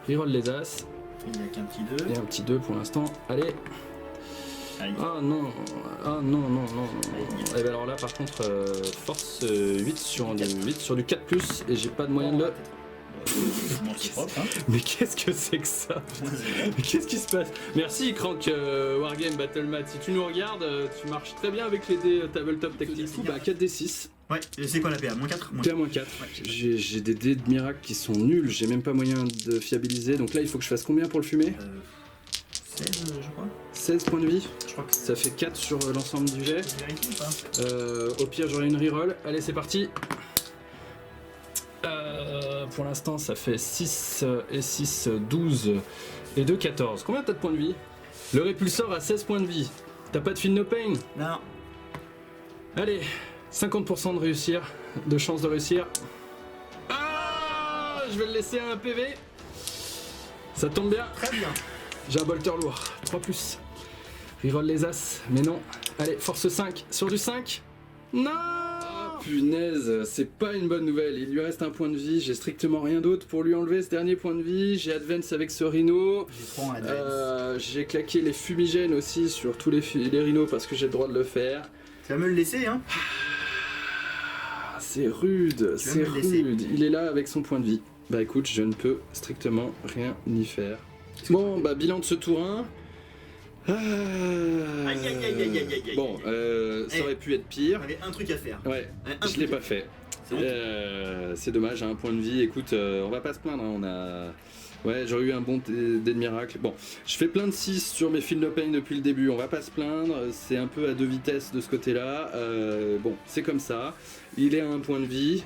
Reroll les As. Il n'y a qu'un petit 2. Et un petit 2 pour l'instant. Allez. Aïe. Ah non. Ah non, non, non. Et ben alors là par contre, force 8 sur du 4 plus et j'ai pas de moyen de le... Mais qu'est-ce que c'est que ça? Mais qu'est-ce qui se passe? Merci Crank Wargame Battlemat. Si tu nous regardes, tu marches très bien avec les dés tabletop tactique. Bah 4d6. Ouais, c'est quoi la PA? Moins 4? PA-4. Ouais, j'ai des dés de miracle qui sont nuls, j'ai même pas moyen de fiabiliser. Donc là, il faut que je fasse combien pour le fumer? 16, je crois. 16 points de vie. Je crois que ça fait 4 sur l'ensemble du jet. Je vérifie ou pas? Au pire, j'aurai une reroll. Allez, c'est parti. Pour l'instant, ça fait 6 et 6, 12 et 2, 14. Combien t'as de points de vie? Le répulsor a 16 points de vie. T'as pas de feel no pain? Non. Allez, 50% de réussir, de chance de réussir. Ah, je vais le laisser à un PV. Ça tombe bien. Très bien. J'ai un bolter lourd, 3 plus. Reroll les As, mais non. Allez, force 5, sur du 5. Non. Punaise, c'est pas une bonne nouvelle. Il lui reste un point de vie, j'ai strictement rien d'autre pour lui enlever ce dernier point de vie. J'ai advance avec ce rhino. J'ai claqué les fumigènes aussi sur tous les rhinos parce que j'ai le droit de le faire. Tu vas me le laisser, hein? C'est rude, c'est rude. Il est là avec son point de vie. Bah écoute, je ne peux strictement rien y faire. Bon, bah bilan de ce tour 1. Bon, ça aurait pu être pire. J'avais un truc à faire. Ouais, je l'ai pas fait. C'est dommage, à un point de vie. Écoute, on va pas se plaindre. Hein, on a... Ouais, j'aurais eu un bon dé de miracle. Bon, je fais plein de 6 sur mes feel no pain depuis le début. On va pas se plaindre. C'est un peu à deux vitesses de ce côté-là. Bon, c'est comme ça. Il est à un point de vie.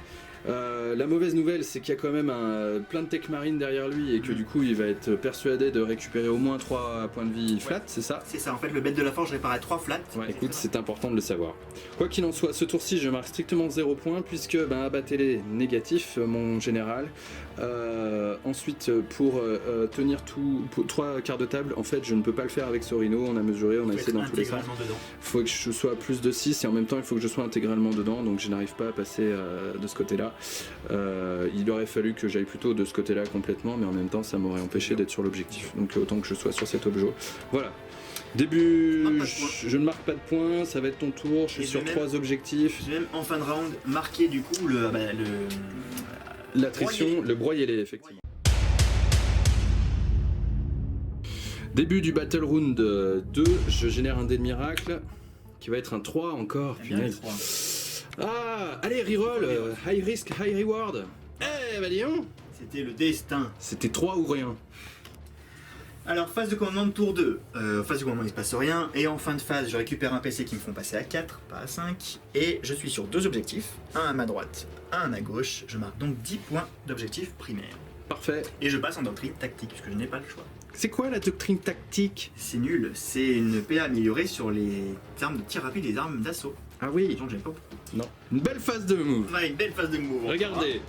La mauvaise nouvelle, c'est qu'il y a quand même plein de tech marine derrière lui et que du coup il va être persuadé de récupérer au moins 3 points de vie flat, c'est ça? C'est ça, en fait le bête de la forge réparait 3 flats. Ouais, écoute, c'est important de le savoir. Quoi qu'il en soit, ce tour-ci je marque strictement 0 points puisque abattez-les négatif, mon général. Ensuite, pour tenir pour 3 quarts de table, en fait je ne peux pas le faire avec ce rhino, on a mesuré, on a essayé dans tous les sens. Il faut que je sois à plus de 6 et en même temps il faut que je sois intégralement dedans, donc je n'arrive pas à passer de ce côté-là. Il aurait fallu que j'aille plutôt de ce côté-là complètement, mais en même temps ça m'aurait empêché d'être sur l'objectif. Donc autant que je sois sur cet objet. Voilà. Début, je ne marque pas de points, ça va être ton tour, je suis sur 3 objectifs. Je vais même en fin de round marquer du coup l'attrition, le broyer-les effectivement. Début du Battle Round 2, je génère un dé de miracle qui va être un 3 encore, punaise. Ah, allez, reroll, high risk, high reward. Eh, bah dis donc. C'était le destin. C'était 3 ou rien. Alors, phase de commandement de tour 2. Phase de commandement, il se passe rien. Et en fin de phase, je récupère un PC qui me font passer à 4, pas à 5. Et je suis sur 2 objectifs. Un à ma droite, un à ma gauche. Je marque donc 10 points d'objectif primaire. Parfait. Et je passe en doctrine tactique, puisque je n'ai pas le choix. C'est quoi la doctrine tactique? C'est nul. C'est une PA améliorée sur les armes de tir rapide et les armes d'assaut. Ah oui. Donc j'aime pas beaucoup. Non. Une belle phase de move. Ouais, une belle phase de move. Regardez.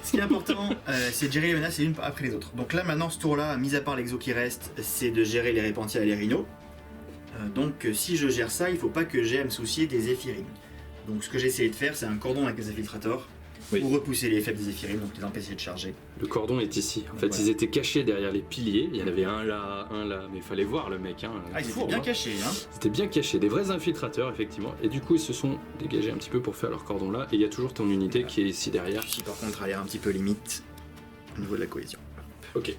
Ce qui est important, c'est de gérer les menaces les unes après les autres. Donc là, maintenant, ce tour-là, mis à part l'exo qui reste, c'est de gérer les répentia et les rhinos. Donc si je gère ça, il faut pas que j'ai à me soucier des éphirines. Donc ce que j'ai essayé de faire, c'est un cordon avec les infiltrators. Oui. pour repousser les faibles Zéphyrim, donc les empêcher de charger. Le cordon est ici. En fait, Voilà. ils étaient cachés derrière les piliers. Il y en avait un là, mais il fallait voir le mec. Hein. Ah, ils étaient Fourbe, bien hein. cachés, hein. Ils étaient bien cachés, des vrais infiltrateurs, effectivement. Et du coup, ils se sont dégagés un petit peu pour faire leur cordon là. Et il y a toujours ton unité qui est ici derrière. Celui-ci, par contre, a l'air un petit peu limite au niveau de la cohésion. Ok.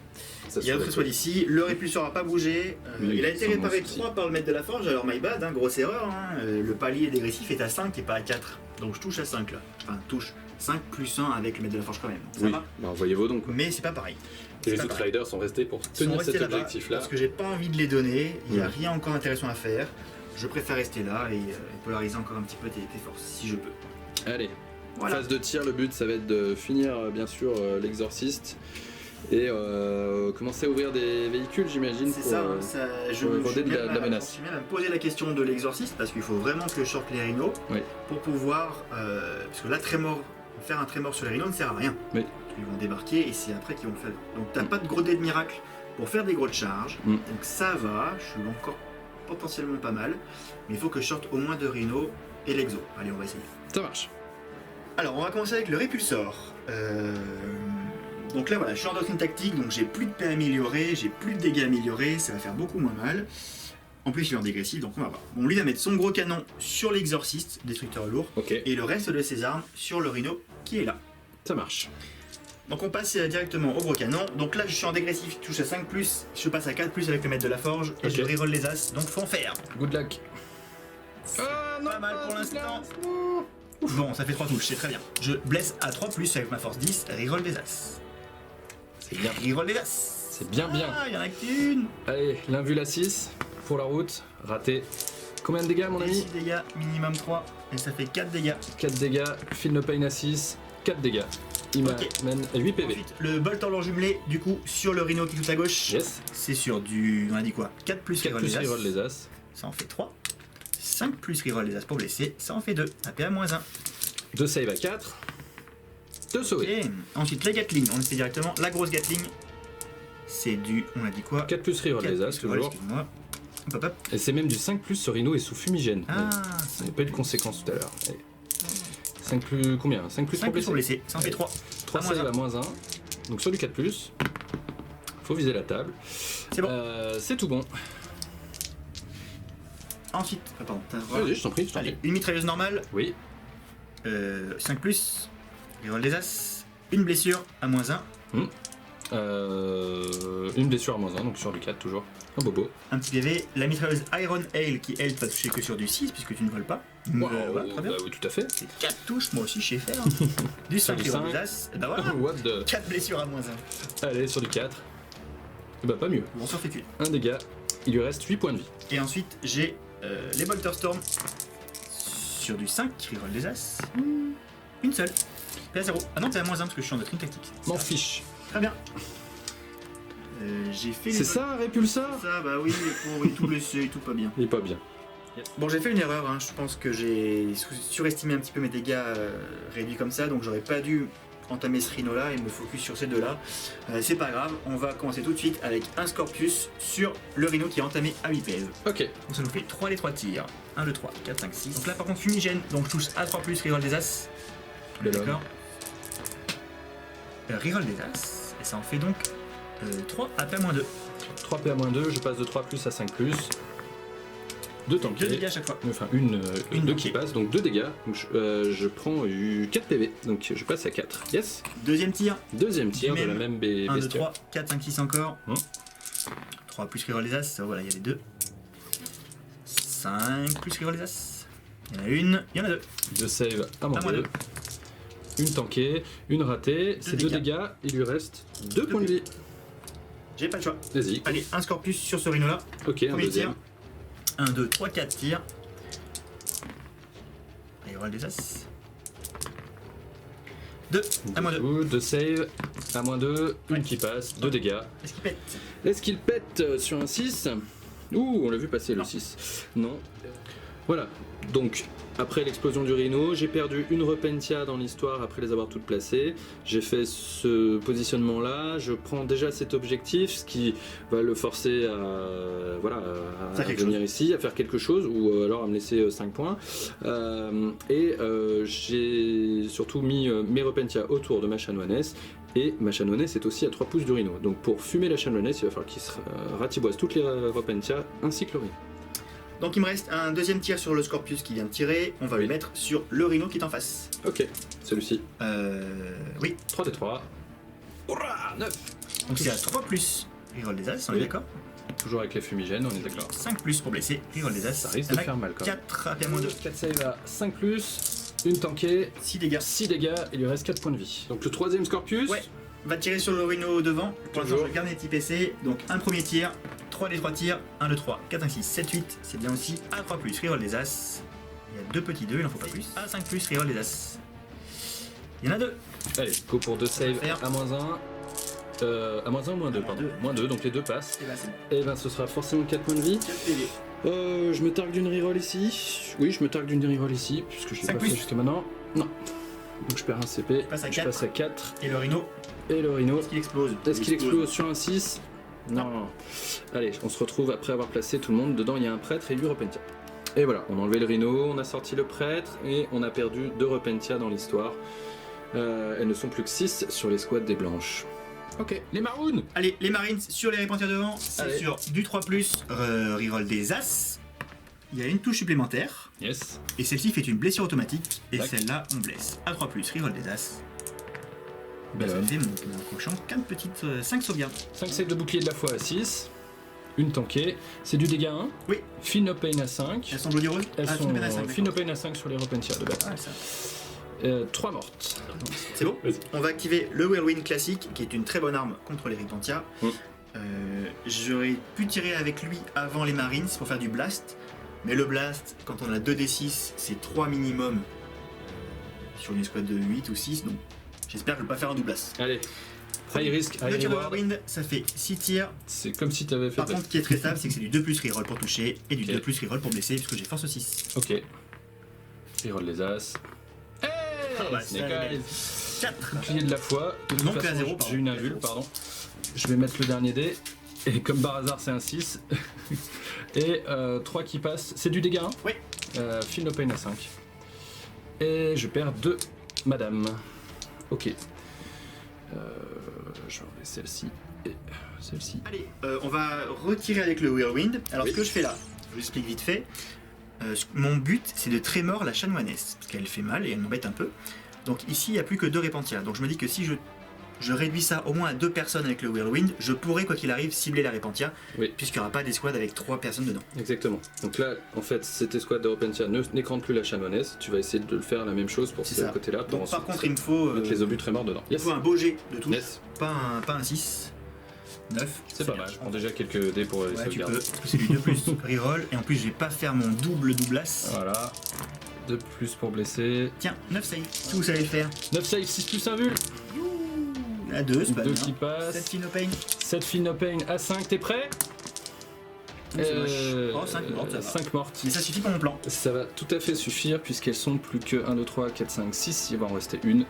Ça Il y a se autre soit d'ici, le répulseur n'a pas bougé, Oui, il a été sans réparé souci. 3 par le maître de la forge, alors my bad, hein, grosse erreur, hein, le palier dégressif est à 5 et pas à 4, donc je touche à 5 là, enfin touche 5 plus 1 avec le maître de la forge quand même, ça Oui, va, bah, envoyez vos dons quoi. mais c'est pas pareil. Et les pas autres pareil. riders sont restés pour Ils sont tenir restés cet là-bas, objectif là. parce que j'ai pas envie de les donner, il n'y a Mm. rien encore intéressant à faire, je préfère rester là et polariser encore un petit peu tes forces, si je peux. Allez, Voilà. phase de tir, le but ça va être de finir bien sûr l'exorciste et commencer à ouvrir des véhicules j'imagine. C'est pour, ça, je pour me éroder de la menace. Je suis même à me poser la question de l'exorciste parce qu'il faut vraiment que je sorte les rhinos Oui. pour pouvoir. Parce que là, faire un trémor sur les rhinos ne sert à rien. Oui. Ils vont débarquer et c'est après qu'ils vont faire. Donc t'as pas de gros dés de miracle pour faire des grosses charges. Mm. Donc ça va, je suis encore potentiellement pas mal. Mais il faut que je sorte au moins 2 rhinos et l'exo. Allez, on va essayer. Ça marche. Alors, on va commencer avec le répulsor. Donc là, voilà, je suis en doctrine tactique, donc j'ai plus de paix améliorée, j'ai plus de dégâts améliorés, ça va faire beaucoup moins mal. En plus, il est en dégressif, donc on va voir. Bon, lui va mettre son gros canon sur l'exorciste, destructeur lourd, Ok, et le reste de ses armes sur le rhino qui est là. ça marche. Donc on passe directement au gros canon. Donc là, je suis en dégressif, je touche à 5+, je passe à 4+, avec le maître de la forge, et Ok. je reroll les as, donc faut en faire. Good luck. Ah, Pas mal pour l'instant. Bon, ça fait 3 touches, c'est très bien. Je blesse à 3+, avec ma force 10, reroll des as. C'est bien. Reroll des as. C'est bien bien. Ah, il y en a qu'une. Allez, l'invul à 6 pour la route. Raté. Combien de dégâts mon ami? 6 dégâts, minimum 3, et ça fait 4 dégâts. 4 dégâts. Feel no pain à 6. 4 dégâts. Il Ok. m'amène 8 PV. Ensuite, le bolt en lourd jumelé, du coup, sur le rhino qui est tout à gauche, Yes. c'est sur du. On a dit quoi 4 plus 4 reroll plus des as. reroll les as. Ça en fait 3. 5 plus reroll des as pour blesser, ça en fait 2. APA-1. 2 save à 4. 2 sauvés. Ok. Ensuite, la Gatling, on fait directement la grosse Gatling. C'est du. On a dit quoi 4 plus reroll 4 les as plus reroll, toujours. excuse-moi. Hop, hop, hop. Et c'est même du 5 plus, ce rhino est sous fumigène. Ah, Ça n'a pas eu de conséquences tout à l'heure. Allez. 5 plus combien? 5 plus 5 pour plus pour blesser. blesser, ça en fait 3. 3 à moins save un. à moins 1. Donc sur du 4 plus. Faut viser la table. C'est bon. C'est tout bon. Ensuite, pardon, t'as. Vas-y, je t'en prie, je t'en Allez, prie. une mitrailleuse normale, Oui. 5 plus, reroll des as, une blessure à -1, Une blessure à moins 1, donc sur du 4 toujours. Un bobo. un petit PV, la mitrailleuse Iron Ale qui elle va toucher que sur du 6 puisque tu ne voles pas. Voilà, très bien. Bah oui, tout à fait. C'est 4 touches, moi aussi je sais faire. Du 5 du reroll 5. des as, bah voilà, What the... 4 blessures à -1. Allez, sur du 4. Bah pas mieux. Bon, on s'en fait qu'une. Un dégât. Il lui reste 8 points de vie. Et ensuite j'ai les Bolter Storm sur du 5 reroll des as. Une seule. PA0. Ah non, t'es à -1 parce que je suis en doctrine tactique. M'en fiche. Très bien. J'ai fait C'est ça, Répulsar? Ça, bah oui, les pauvres, il est tout blessé, tout pas bien. Il est pas bien. Bon, j'ai fait une erreur, hein. Je pense que j'ai surestimé un petit peu mes dégâts réduits comme ça, donc j'aurais pas dû entamer ce rhino là et me focus sur ces deux là. C'est pas grave, on va commencer tout de suite avec un Scorpius sur le rhino qui est entamé à 8 PV. Ok. Donc ça nous fait 3 des 3 tirs. 1, 2, 3, 4, 5, 6. Donc là par contre fumigène, donc je touche à 3 plus, reroll des as. De l'homme. D'accord. Reroll des as, et ça en fait donc 3 à -2. 3 PA moins 2, je passe de 3 plus à 5 plus. 2 2 tankés. dégâts à chaque fois. Enfin, Une 2 qui tankée. passent, donc 2 dégâts. Donc je prends 4 PV, donc je passe à 4. Yes. Deuxième tir. Deuxième tir de Même. la même 1, 2, bestiole. 3, 4, 5, 6 encore. Hum. 3 plus reroll les as, ça, voilà, il y a les deux. 5 plus reroll les as. Il y en a une, il y en a deux. 2 save à moins À moins 2. deux. Une tankée, une ratée. C'est 2 dégâts. dégâts, il lui reste 2 points de vie. J'ai pas le choix. Vas-y. Allez, un Scorpius sur ce rhino là. Ok, un Premier deuxième. tir. 1, 2, 3, 4 tirs. Reroll des as. 2 à -2. 2 save à moins 2. Une Ouais. qui passe, 2 dégâts. Est-ce qu'il pète? Est-ce qu'il pète sur un 6? Ouh, on l'a vu passer le Non. 6. Non. Voilà. Donc, après l'explosion du Rhino, j'ai perdu une Repentia dans l'histoire après les avoir toutes placées. J'ai fait ce positionnement-là. Je prends déjà cet objectif, ce qui va le forcer à venir ici, à faire quelque chose, ou alors à me laisser 5 points. J'ai surtout mis mes Repentia autour de ma chanoinesse. Et ma chanoinesse est aussi à 3 pouces du Rhino. Donc pour fumer la chanoinesse, il va falloir qu'il se ratiboise toutes les Repentia ainsi que le Rhino. Donc il me reste un deuxième tir sur le Scorpius qui vient de tirer. On va le mettre sur le Rhino qui est en face. Ok, celui-ci. Oui. 3 des 3. Hurrah, 9. Donc c'est à 3 plus. Reroll des As, on est d'accord. Toujours avec les fumigènes, on est d'accord. 5 plus pour blesser. Reroll des As. Ça risque de faire mal quand même. 4 à PA-2. 4 save à 5 plus. Une tankée. 6 dégâts. 6 dégâts, il lui reste 4 points de vie. Donc le troisième Scorpius. Ouais. Va tirer sur le Rhino devant. Pour l'instant, je vais garder les petits PC. Donc un premier tir. 3 des 3 tirs, 1, 2, 3, 4, 5, 6, 7, 8, c'est bien aussi. A 3 plus, reroll des As. Il y a 2 petits 2, il en faut pas plus. A 5 plus, reroll des As. Il y en a 2. Allez, go pour 2 saves à moins 1. À moins 1 ou moins 2, pardon. Moins 2, donc les deux passent. Et ben ce sera forcément 4 points de vie. Je me targue d'une reroll ici. Oui, je me targue d'une reroll ici, puisque je l'ai pas fait jusqu'à maintenant. Non. Donc je perds un CP. Je passe à 4. Et le Rhino. Est-ce qu'il explose? Est-ce qu'il explose sur un 6? Non. Allez, on se retrouve après avoir placé tout le monde. Dedans, il y a un prêtre et 8 Repentia. Et voilà, on a enlevé le Rhino, on a sorti le prêtre et on a perdu 2 Repentia dans l'histoire. Elles ne sont plus que 6 sur les squads des blanches. Ok, les Maroons. Allez, les Marines sur les Repentia devant, c'est sur du 3+, reroll des As. Il y a une touche supplémentaire. Yes. Et celle-ci fait une blessure automatique. Et celle-là, on blesse. A 3+, reroll des As. Bah, ça fait mon cochon 4 petites 5 sauvegardes. 5 saves de bouclier de la fois à 6. Une tankée. C'est du dégât 1. Oui. Feel no pain à 5. Elles sont bloody rose. Elles sont Feel no pain à 5 sur les Repentia de base. Ah, ça. 3 mortes. C'est bon. On va activer le Whirlwind classique, qui est une très bonne arme contre les Repentia. J'aurais pu tirer avec lui avant les Marines pour faire du blast. Mais le blast, quand on a 2d6, c'est 3 minimum sur une squad de 8 ou 6. Donc j'espère que je ne vais pas faire un double blast. Allez. High risk, high le tir de reward. Whirlwind, ça fait 6 tirs. C'est comme si tu avais fait. Par contre, ce qui est très stable, c'est que c'est du 2+ reroll pour toucher et du 2+ reroll pour blesser, puisque j'ai force 6. Ok. Reroll les As. Snake Eyes. 4. Bouclier de la foi. De toute Non, façon, à 0, j'ai une invule, pardon. Je vais mettre le dernier dé. Et comme par hasard, c'est un 6. Et 3 qui passent. C'est du dégât, hein? Oui. Feel no pain à 5. Et je perds 2 madame. Ok. Je vais enlever celle-ci et celle-ci. Allez, on va retirer avec le Whirlwind. Alors ce que je fais là, je vous explique vite fait. Mon but, c'est de trémor la chanoinesse, parce qu'elle fait mal et elle m'embête un peu. Donc ici, il n'y a plus que 2 Repentia. Donc je me dis que si je réduis ça au moins à 2 personnes avec le Whirlwind, je pourrais, quoi qu'il arrive, cibler la Repentia, puisqu'il n'y aura pas des squads avec 3 personnes dedans. Exactement. Donc là, en fait, cette escouade de Repentia n'écrante plus la chanoinesse. Tu vas essayer de le faire la même chose pour ce côté-là. Donc par contre, il me faut... mettre les obus très morts dedans. Il faut un beau jet de touche, yes. pas un 6. 9. C'est pas mal, je prends déjà quelques dés pour les sauvegarder. C'est du 2+ reroll, et en plus je vais pas faire mon double doublas. Voilà. 2+ pour blesser. Tiens, 9 save, si vous savez le faire. 9 save, 6 plus 1 vul. À 2, c'est pas 2 bien. qui passent. 7 Feel no pain. 7 Feel no pain à 5, t'es prêt? Oh, 5 mortes, ça va. 5 mortes. Mais ça suffit pour mon plan. Ça va tout à fait suffire puisqu'elles sont plus que 1, 2, 3, 4, 5, 6. Il va en rester une.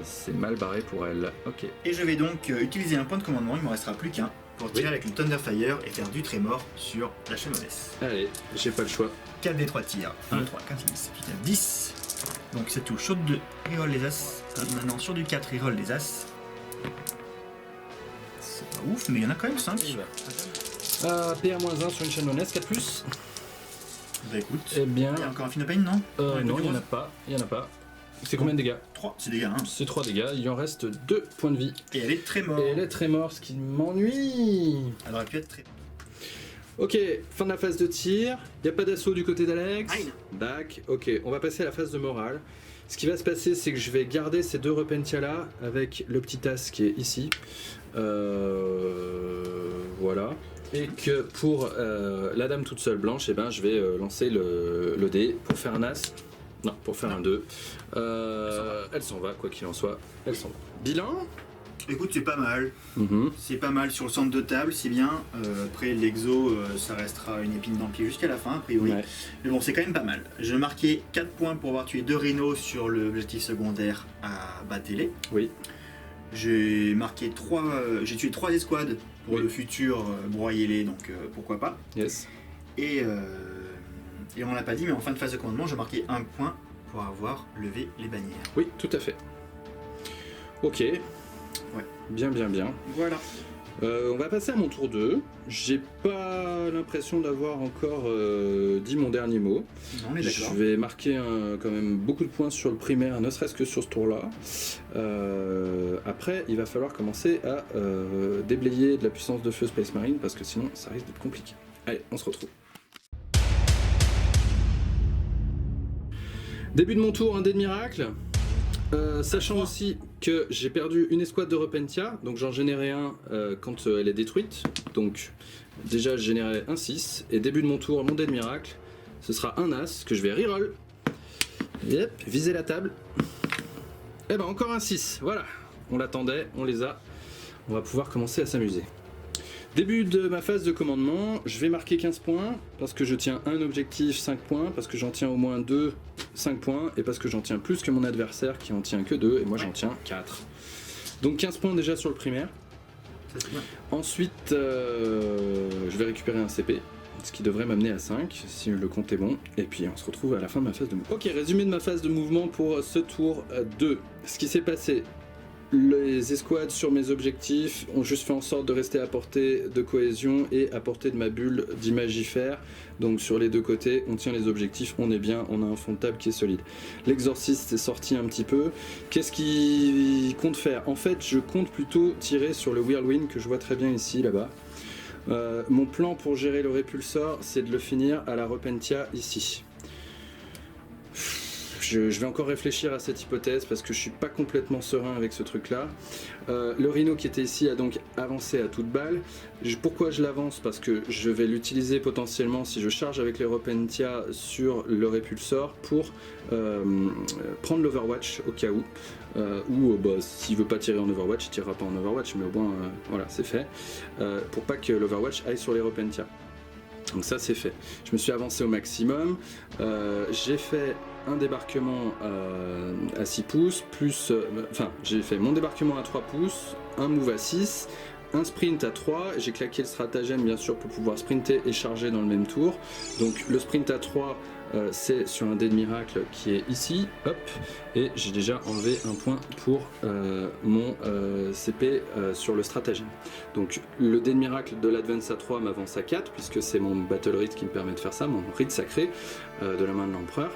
C'est mal barré pour elle. Ok. Et je vais donc utiliser un point de commandement, il ne me restera plus qu'un, pour tirer avec le Thunderfire et faire du trémor sur la chanoinesse. Allez, j'ai pas le choix. 4 des 3 tirs. 1, 2, 3, 4, 5, 6, 8, 9, 10. Donc c'est tout. Sur de reroll les As. Maintenant sur du 4, reroll les As. C'est pas ouf, mais il y en a quand même 5. PA-1 sur une chanoinesse, 4 plus. Bah écoute, Eh bien. il y a encore un Feel no pain, non? Non, il n'y en a pas. Il y en a pas. C'est combien de dégâts? 3, c'est dégâts, hein. C'est 3 dégâts. Il en reste 2 points de vie. Et elle est très morte. Et elle est très morte, ce qui m'ennuie. Elle aurait pu être très... Ok, fin de la phase de tir. Il n'y a pas d'assaut du côté d'Alex. Aïe. Dac. Ok, on va passer à la phase de morale. Ce qui va se passer, c'est que je vais garder ces 2 Repentia là avec le petit as qui est ici. Voilà. Et que pour la dame toute seule blanche, eh ben, je vais lancer le dé pour faire un as. Non, pour faire un 2. Elle s'en va, quoi qu'il en soit. Elle s'en va. Bilan. Écoute, c'est pas mal. Mhm. C'est pas mal sur le centre de table, c'est bien. Après, l'exo, ça restera une épine dans le pied jusqu'à la fin, a priori. Ouais. Mais bon, c'est quand même pas mal. J'ai marqué 4 points pour avoir tué 2 rhinos sur l'objectif secondaire à Batélé. Oui. J'ai marqué 3. J'ai tué 3 escouades pour Oui. le futur broyer-les, donc pourquoi pas. Yes. Et on l'a pas dit, mais en fin de phase de commandement, j'ai marqué 1 point pour avoir levé les bannières. Oui, tout à fait. Ok. Ouais. Bien, bien, bien. Voilà. On va passer à mon tour 2. J'ai pas l'impression d'avoir encore dit mon dernier mot. Non, mais Je d'accord. vais marquer quand même beaucoup de points sur le primaire, ne serait-ce que sur ce tour-là. Après, il va falloir commencer à déblayer de la puissance de feu Space Marine parce que sinon, ça risque d'être compliqué. Allez, on se retrouve. Début de mon tour, un dé de miracle. Sachant aussi que j'ai perdu une escouade de Repentia, donc j'en générais un quand elle est détruite. Donc déjà je générais un 6. Et début de mon tour, mon dé de miracle, ce sera un As que je vais reroll. Yep, viser la table. Et ben encore un 6, voilà. On l'attendait, on les a. On va pouvoir commencer à s'amuser. Début de ma phase de commandement, je vais marquer 15 points, parce que je tiens un objectif 5 points, parce que j'en tiens au moins 2, 5 points, et parce que j'en tiens plus que mon adversaire qui en tient que 2, et moi j'en tiens 4. Donc 15 points déjà sur le primaire. Ça, c'est bien. Ensuite, je vais récupérer un CP, ce qui devrait m'amener à 5, si le compte est bon, et puis on se retrouve à la fin de ma phase de mouvement. Ok, résumé de ma phase de mouvement pour ce tour 2. Ce qui s'est passé. Les escouades sur mes objectifs ont juste fait en sorte de rester à portée de cohésion et à portée de ma bulle d'imagifère. Donc sur les deux côtés, on tient les objectifs, on est bien, on a un fond de table qui est solide. L'exorciste est sorti un petit peu. Qu'est-ce qu'il compte faire? En fait, je compte plutôt tirer sur le Whirlwind que je vois très bien ici, là-bas. Mon plan pour gérer le répulsor, c'est de le finir à la Repentia ici. Je vais encore réfléchir à cette hypothèse parce que je suis pas complètement serein avec ce truc là. Le Rhino qui était ici a donc avancé à toute balle. Pourquoi je l'avance? Parce que je vais l'utiliser potentiellement si je charge avec les Repentia sur le répulsor pour prendre l'Overwatch au cas où. Ou s'il veut pas tirer en Overwatch, il tirera pas en Overwatch, mais au moins voilà, c'est fait. Pour pas que l'Overwatch aille sur les Repentia. Donc ça c'est fait. Je me suis avancé au maximum. J'ai fait un débarquement à 6 pouces, plus... j'ai fait mon débarquement à 3 pouces, un move à 6, un sprint à 3, j'ai claqué le stratagème bien sûr pour pouvoir sprinter et charger dans le même tour. Donc le sprint à 3, c'est sur un dé de miracle qui est ici, hop, et j'ai déjà enlevé un point pour mon CP sur le stratagème. Donc le dé de miracle de l'Advance à 3 m'avance à 4, puisque c'est mon Battle Rite qui me permet de faire ça, mon rite sacré de la main de l'empereur.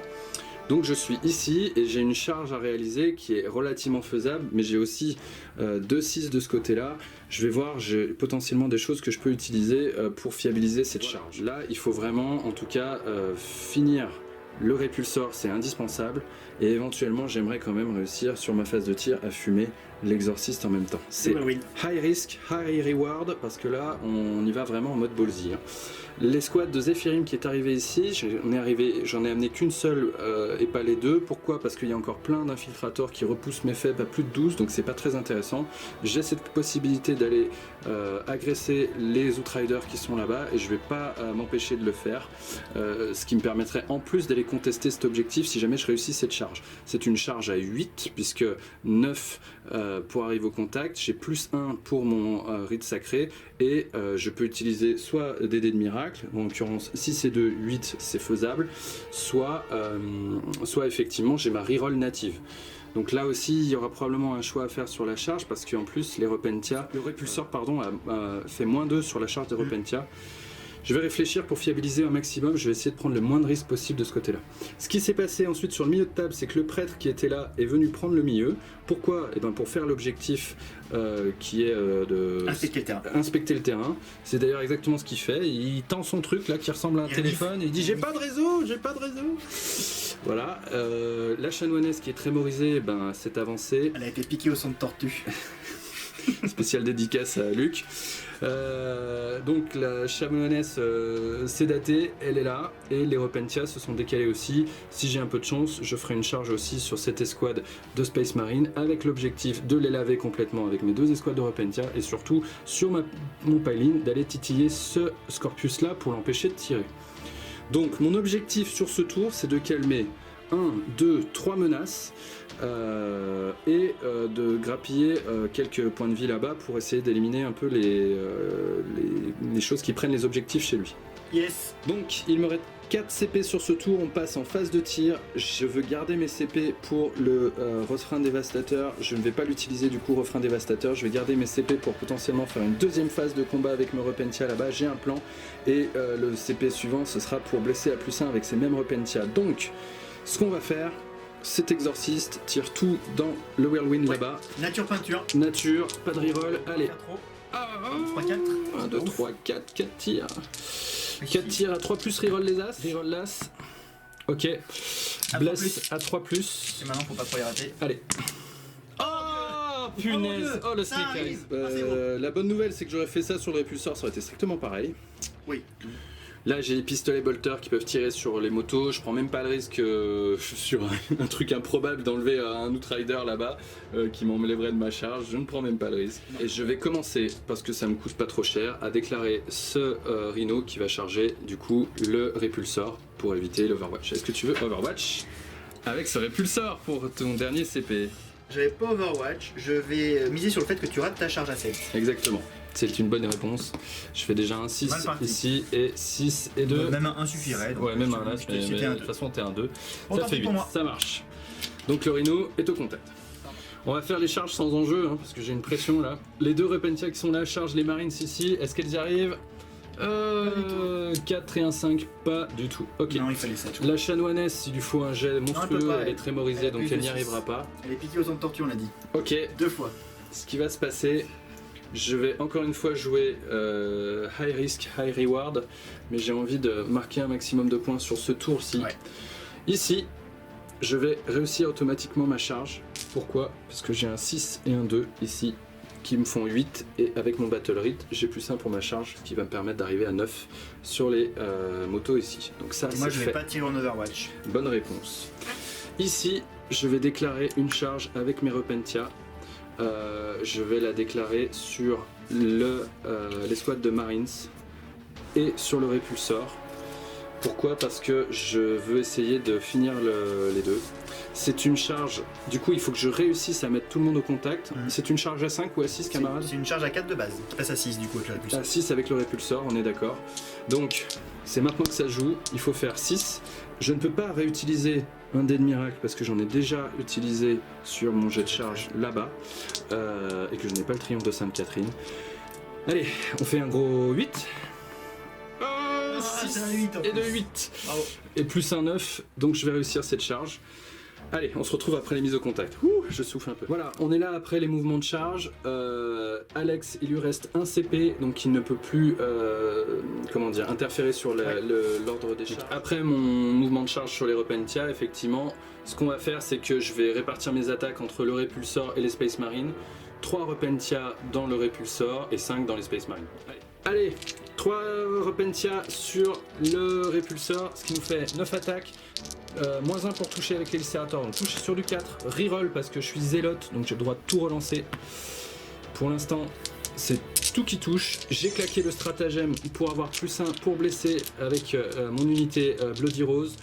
Donc je suis ici et j'ai une charge à réaliser qui est relativement faisable, mais j'ai aussi 2-6 de ce côté-là. Je vais voir, j'ai potentiellement des choses que je peux utiliser pour fiabiliser cette charge. Là, il faut vraiment, en tout cas, finir le répulsor, c'est indispensable. Et éventuellement, j'aimerais quand même réussir sur ma phase de tir à fumer l'exorciste en même temps. C'est high risk, high reward, parce que là, on y va vraiment en mode ballsy. L'escouade de Zephyrim qui est arrivée ici, j'en ai amené qu'une seule et pas les deux. Pourquoi? Parce qu'il y a encore plein d'infiltrateurs qui repoussent mes faibles à plus de 12, donc c'est pas très intéressant. J'ai cette possibilité d'aller agresser les Outriders qui sont là-bas et je vais pas m'empêcher de le faire. Ce qui me permettrait en plus d'aller contester cet objectif si jamais je réussis cette charge. C'est une charge à 8 puisque 9 pour arriver au contact, j'ai plus 1 pour mon rite sacré et je peux utiliser soit des dés de miracle, en l'occurrence si c'est de 8 c'est faisable, soit effectivement j'ai ma reroll native. Donc là aussi il y aura probablement un choix à faire sur la charge parce qu'en plus le répulsor a fait moins 2 sur la charge des Repentia. Je vais réfléchir pour fiabiliser un maximum, je vais essayer de prendre le moins de risques possible de ce côté-là. Ce qui s'est passé ensuite sur le milieu de table, c'est que le prêtre qui était là est venu prendre le milieu. Pourquoi? Eh ben pour faire l'objectif qui est de inspecter le terrain. C'est d'ailleurs exactement ce qu'il fait. Il tend son truc là qui ressemble à un téléphone et il dit j'ai pas de réseau. Voilà. La chanoinesse qui est trémorisée, s'est avancée. Elle a été piquée au sang de tortue. Spéciale dédicace à Luc. Donc la Chamonix c'est daté, elle est là, et les Repentia se sont décalés aussi. Si j'ai un peu de chance, je ferai une charge aussi sur cette escouade de Space Marine avec l'objectif de les laver complètement avec mes 2 escouades de Repentia, et surtout sur mon piling d'aller titiller ce Scorpius là pour l'empêcher de tirer. Donc mon objectif sur ce tour, c'est de calmer 1, 2, 3 menaces et de grappiller quelques points de vie là-bas pour essayer d'éliminer un peu les choses qui prennent les objectifs chez lui. Yes. Donc il me reste 4 CP sur ce tour, on passe en phase de tir. Je veux garder mes CP pour le refrain dévastateur. Je ne vais pas l'utiliser du coup, refrain dévastateur. Je vais garder mes CP pour potentiellement faire une deuxième phase de combat avec mes Repentia là-bas. J'ai un plan, et le CP suivant ce sera pour blesser à +1 avec ces mêmes Repentia. Donc ce qu'on va faire, cet exorciste tire tout dans le whirlwind là-bas. Nature peinture. Nature, pas de reroll, allez. 3, 4. 1, 2, 3, 4 tirs. 4 tirs à 3 plus, reroll les as. Reroll l'as. Ok. Bless à 3 plus. Et maintenant, faut pas trop y rater. Allez. Oh punaise. Oh le snake eyes. La bonne nouvelle, c'est que j'aurais fait ça sur le répulsor, ça aurait été strictement pareil. Oui. Là j'ai les pistolets bolters qui peuvent tirer sur les motos, je prends même pas le risque sur un truc improbable d'enlever un outrider là-bas qui m'enlèverait de ma charge, je ne prends même pas le risque. Et je vais commencer, parce que ça me coûte pas trop cher, à déclarer ce Rhino qui va charger du coup le répulsor pour éviter l'Overwatch. Est-ce que tu veux Overwatch avec ce répulsor pour ton dernier CP? J'avais pas Overwatch, je vais miser sur le fait que tu rates ta charge à 7. Exactement. C'est une bonne réponse. Je fais déjà un 6 ici et 6 et 2. Même un 1 suffirait. Donc ouais, même un là, mais de toute façon t'es un 2. Ça fait 8, ça marche. Donc le Rhino est au contact. On va faire les charges sans enjeu, hein, parce que j'ai une pression là. Les 2 Repentia qui sont là chargent les Marines ici. Est-ce qu'elles y arrivent 4 et un 5, pas du tout. Ok. Non, il fallait 7. La Chanoinesse, il lui faut un jet monstrueux, elle est trémorisée, donc elle n'y arrivera pas. Elle est piquée aux ondes de tortue, on l'a dit. Ok. 2 fois. Ce qui va se passer, je vais encore une fois jouer high risk, high reward, mais j'ai envie de marquer un maximum de points sur ce tour-ci. Ouais. Ici, je vais réussir automatiquement ma charge. Pourquoi? Parce que j'ai un 6 et un 2 ici qui me font 8, et avec mon battle rate, j'ai +1 pour ma charge qui va me permettre d'arriver à 9 sur les motos ici. Donc ça, c'est fait. Moi, je vais pas tirer en Overwatch. Bonne réponse. Ici, je vais déclarer une charge avec mes Repentia. Je vais la déclarer sur l'escouade de Marines et sur le répulsor. Pourquoi? Parce que je veux essayer de finir les deux. C'est une charge, du coup il faut que je réussisse à mettre tout le monde au contact. C'est une charge à 5 ou à 6, camarades? C'est une charge à 4 de base. Tu passes à 6 du coup avec le répulsor. À 6 avec le répulsor, on est d'accord. Donc c'est maintenant que ça joue, il faut faire 6. Je ne peux pas réutiliser un dé de miracle parce que j'en ai déjà utilisé sur mon jet de charge là-bas et que je n'ai pas le triomphe de Sainte-Catherine. Allez, on fait un gros 8. 6 et de 8. Bravo. Et plus un 9, donc je vais réussir cette charge. Allez, on se retrouve après les mises au contact. Ouh, je souffle un peu. Voilà, on est là après les mouvements de charge. Alex, il lui reste un CP, donc il ne peut plus interférer sur l'ordre des charges. Après mon mouvement de charge sur les Repentia, effectivement, ce qu'on va faire, c'est que je vais répartir mes attaques entre le répulsor et les Space Marines. 3 Repentia dans le répulsor et 5 dans les Space Marines. Allez, 3 Repentia sur le répulsor, ce qui nous fait 9 attaques. Moins 1 pour toucher avec l'hélicérateur, donc toucher sur du 4, reroll parce que je suis zélote, donc j'ai le droit de tout relancer. Pour l'instant, c'est tout qui touche. J'ai claqué le stratagème pour avoir +1 pour blesser avec mon unité Bloody Rose.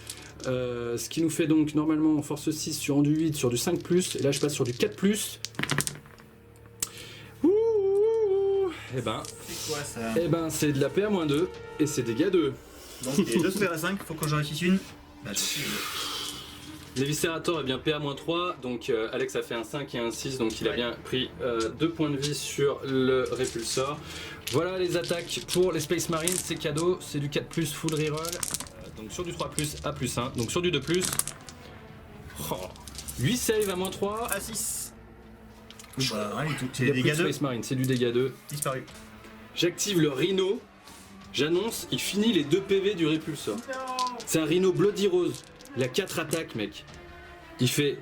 Ce qui nous fait donc normalement en force 6 sur du 8, sur du 5+, et là je passe sur du 4+. Et ben, c'est quoi ça? Et ben c'est de la PA-2 et c'est dégâts 2. Donc il y a 2 sphères à 5, faut que j'en réussisse une. Bah, L'éviscérator est bien PA-3, donc Alex a fait un 5 et un 6, donc il a bien pris 2 points de vie sur le répulsor. Voilà les attaques pour les Space Marines, c'est cadeau, c'est du 4+, full reroll, donc sur du 3+, à +1, donc sur du 2+. Oh, 8 save à -3. À 6. Bah, rien du tout, C'est c'est des dégâts 2. Space Marine, c'est du dégâts 2. Disparu. J'active le Rhino, j'annonce, il finit les 2 PV du répulsor. C'est un Rhino Bloody Rose, il a 4 attaques mec. Il fait...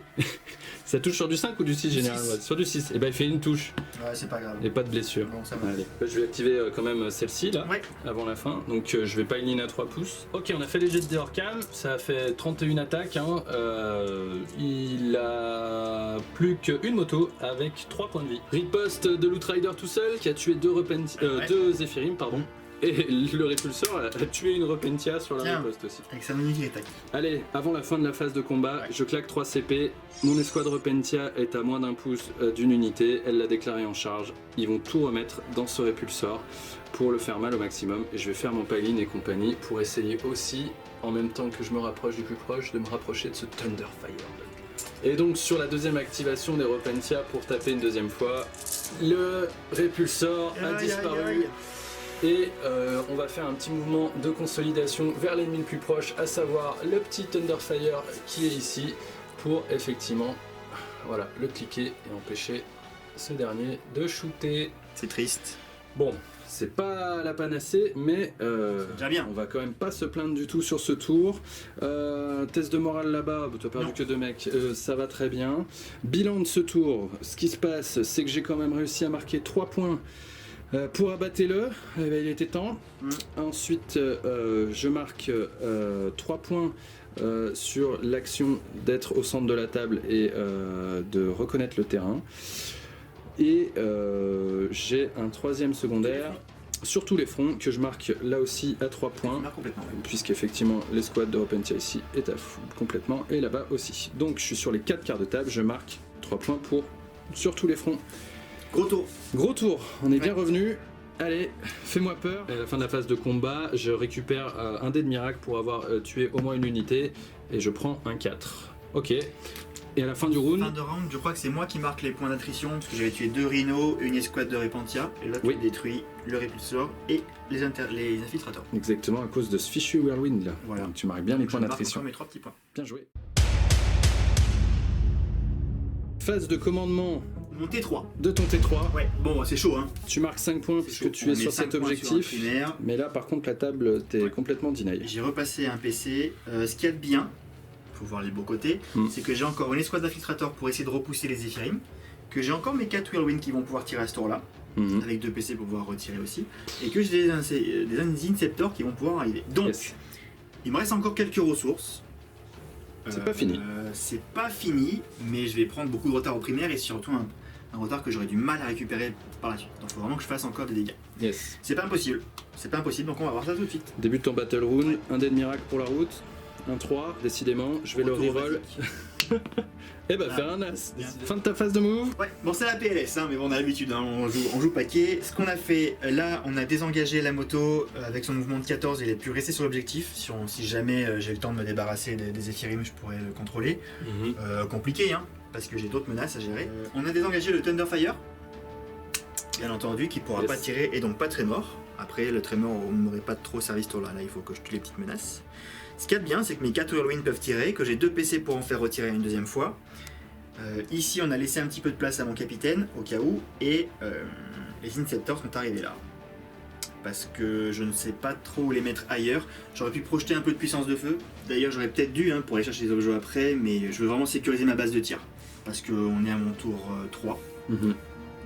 Ça touche sur du 5 ou du 6 général? Six. Ouais, sur du 6. Et ben il fait une touche Ouais, c'est pas grave. et pas de blessure. Bon, ça va. Allez, je vais activer quand même celle-ci là, Ouais. avant la fin. Donc je vais pas in à 3 pouces. Ok, on a fait les jets de Deorcam, ça a fait 31 attaques. Hein. Il a plus qu'une moto avec 3 points de vie. Riposte de Lootrider tout seul qui a tué deux Zephyrim, pardon. Et le répulseur a tué une Repentia sur la Tiens. riposte aussi. Avec sa magnifique attaque. Allez, avant la fin de la phase de combat, Ouais. je claque 3 CP. Mon escouade Repentia est à moins d'un pouce d'une unité. Elle l'a déclaré en charge. Ils vont tout remettre dans ce répulsor pour le faire mal au maximum. Et je vais faire mon pile-in et compagnie pour essayer aussi, en même temps que je me rapproche du plus proche, de me rapprocher de ce Thunderfire. Et donc sur la deuxième activation des Repentia pour taper une deuxième fois, le répulsor a Aïe, disparu. aïe, aïe. Et on va faire un petit mouvement de consolidation vers l'ennemi le plus proche, à savoir le petit Thunderfire qui est ici, pour effectivement voilà, le cliquer et empêcher ce dernier de shooter. C'est triste. Bon, c'est pas la panacée, mais déjà bien. on va quand même pas se plaindre du tout sur ce tour. Test de morale là-bas, t'as perdu Non. que 2 mecs, ça va très bien. Bilan de ce tour, ce qui se passe, c'est que j'ai quand même réussi à marquer 3 points. Pour abattre-le, il était temps. Ensuite, je marque 3 points sur l'action d'être au centre de la table et de reconnaître le terrain. Et j'ai un 3e secondaire sur tous les fronts que je marque là aussi à 3 points. Complètement. Puisqu'effectivement l'escouade de Repentia ici est à fou complètement et là-bas aussi. Donc je suis sur les 4 quarts de table, je marque 3 points sur tous les fronts. Gros tour. Gros tour, on est bien Ouais. revenu. Allez, fais-moi peur. À la fin de la phase de combat, je récupère un dé de miracle pour avoir tué au moins une unité et je prends un 4. Ok. Et à la fin du round, Fin de round, je crois que c'est moi qui marque les points d'attrition parce que j'avais tué 2 rhinos, une escouade de Repentia et là tu Oui. détruis le répulsor et les infiltrateurs. exactement à cause de ce fichu Whirlwind là. Voilà. Donc, tu marques bien les Donc, points je marque d'attrition. encore mes 3 petits points. Bien joué. Phase de commandement Mon T3. de ton T3. Ouais, bon, c'est chaud, hein. Tu marques 5 points parce C'est que chaud. tu es On met sur 5 cet points sur un objectif. primaire. Mais là, par contre, la table, t'es Ouais. complètement deny. J'ai repassé un PC. Ce qu'il y a de bien, faut voir les beaux côtés, c'est que j'ai encore une escouade d'infiltrateurs pour essayer de repousser les Zephyrim, que j'ai encore mes 4 Whirlwind qui vont pouvoir tirer à ce tour-là, Mhm. avec 2 PC pour pouvoir retirer aussi, et que j'ai des Inceptors qui vont pouvoir arriver. Donc, Yes. il me reste encore quelques ressources. C'est pas fini. C'est pas fini, mais je vais prendre beaucoup de retard au primaire et surtout un retard que j'aurais du mal à récupérer par la suite. Donc, il faut vraiment que je fasse encore des dégâts. Yes. C'est pas impossible. C'est pas impossible, donc on va voir ça tout de suite. Débute ton battle round, Ouais. un dé de miracle pour la route, un 3, décidément, je vais le Retour reroll. basique. Et bah Ah. faire un as. Bien. Fin de ta phase de move. Ouais, bon c'est la PLS, hein, mais bon on a l'habitude, hein, on joue paquet. Ce qu'on a fait, là on a désengagé la moto avec son mouvement de 14, il a pu rester sur l'objectif. Si jamais j'ai le temps de me débarrasser des Zephyrim, je pourrais le contrôler. Compliqué, hein, parce que j'ai d'autres menaces à gérer. On a désengagé le Thunderfire, bien entendu, qui pourra Yes. pas tirer et donc pas Tremor. Après le Tremor on n'aurait pas trop servi ce tour-là, là il faut que je tue les petites menaces. Ce qu'il y a de bien, c'est que mes 4 Whirlwind peuvent tirer, que j'ai 2 PC pour en faire retirer une deuxième fois. Ici, on a laissé un petit peu de place à mon capitaine, au cas où, et les Inceptors sont arrivés là. Parce que je ne sais pas trop où les mettre ailleurs. J'aurais pu projeter un peu de puissance de feu. D'ailleurs, j'aurais peut-être dû pour aller chercher les objets après, mais je veux vraiment sécuriser ma base de tir. Parce qu'on est à mon tour 3. Mhm.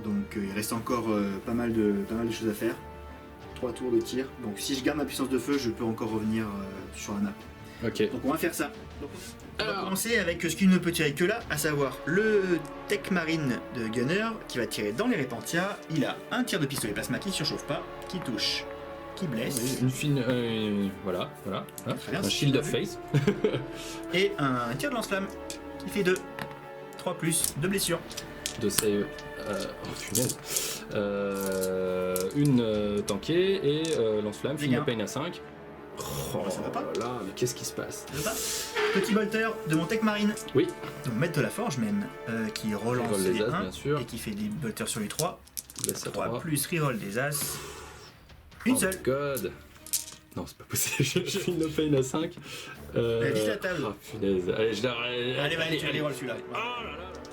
Donc il reste encore pas mal de choses à faire. 3 tours de tir. Donc si je garde ma puissance de feu, je peux encore revenir sur la map. Ok. Donc on va faire ça. Donc, on va Alors. commencer avec ce qu'il ne peut tirer que là, à savoir le Tech Marine de Gunner qui va tirer dans les Repentia. Il a un tir de pistolet plasma qui ne surchauffe pas, qui touche, qui blesse, Une fine. Voilà. Hein, Très bien, un c'est shield bien of vu. face. et un tir de lance-flamme qui fait 2. 3 plus, 2 blessures. De save. Oh punaise. Une tankée et lance-flamme, Dégâts. Fine Pain à 5. Oh Ça va pas là, mais qu'est-ce qui se passe? Ça va. Petit bolter de mon Tech Marine. Oui. Donc maître de la forge même, qui relance Reroll les les as, 1 bien sûr. et qui fait des bolters sur les 3. Laisse à 3 3. plus reroll des as. Une Oh seule. God. Non, c'est pas possible. Je Fine Pain à 5. Vise la table. Oh punaise. Allez, je la. Allez, tu reroll celui-là.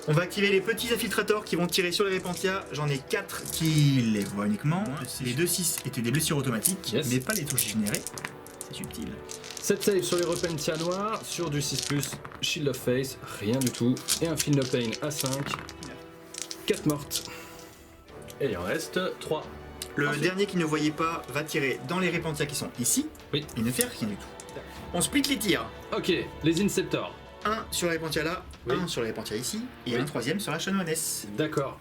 On va activer les petits infiltrateurs qui vont tirer sur les Repentia. J'en ai 4 qui les voient uniquement. Les 2-6 étaient des blessures automatiques, Yes. mais pas les touches générées. C'est subtil. 7 save sur les Repentia noirs, sur du 6+, Shield of Face, rien du tout. Et un Feel No Pain à 5. 4 mortes. Et il en reste 3. Le Ensuite. dernier qui ne voyait pas va tirer dans les Repentia qui sont ici. Oui. Et ne faire rien du tout. On split les tirs. Ok, les Inceptors. Un sur les Repentia là, Oui. un sur les Repentia ici, et Oui. un troisième sur la Chanoinesse. D'accord.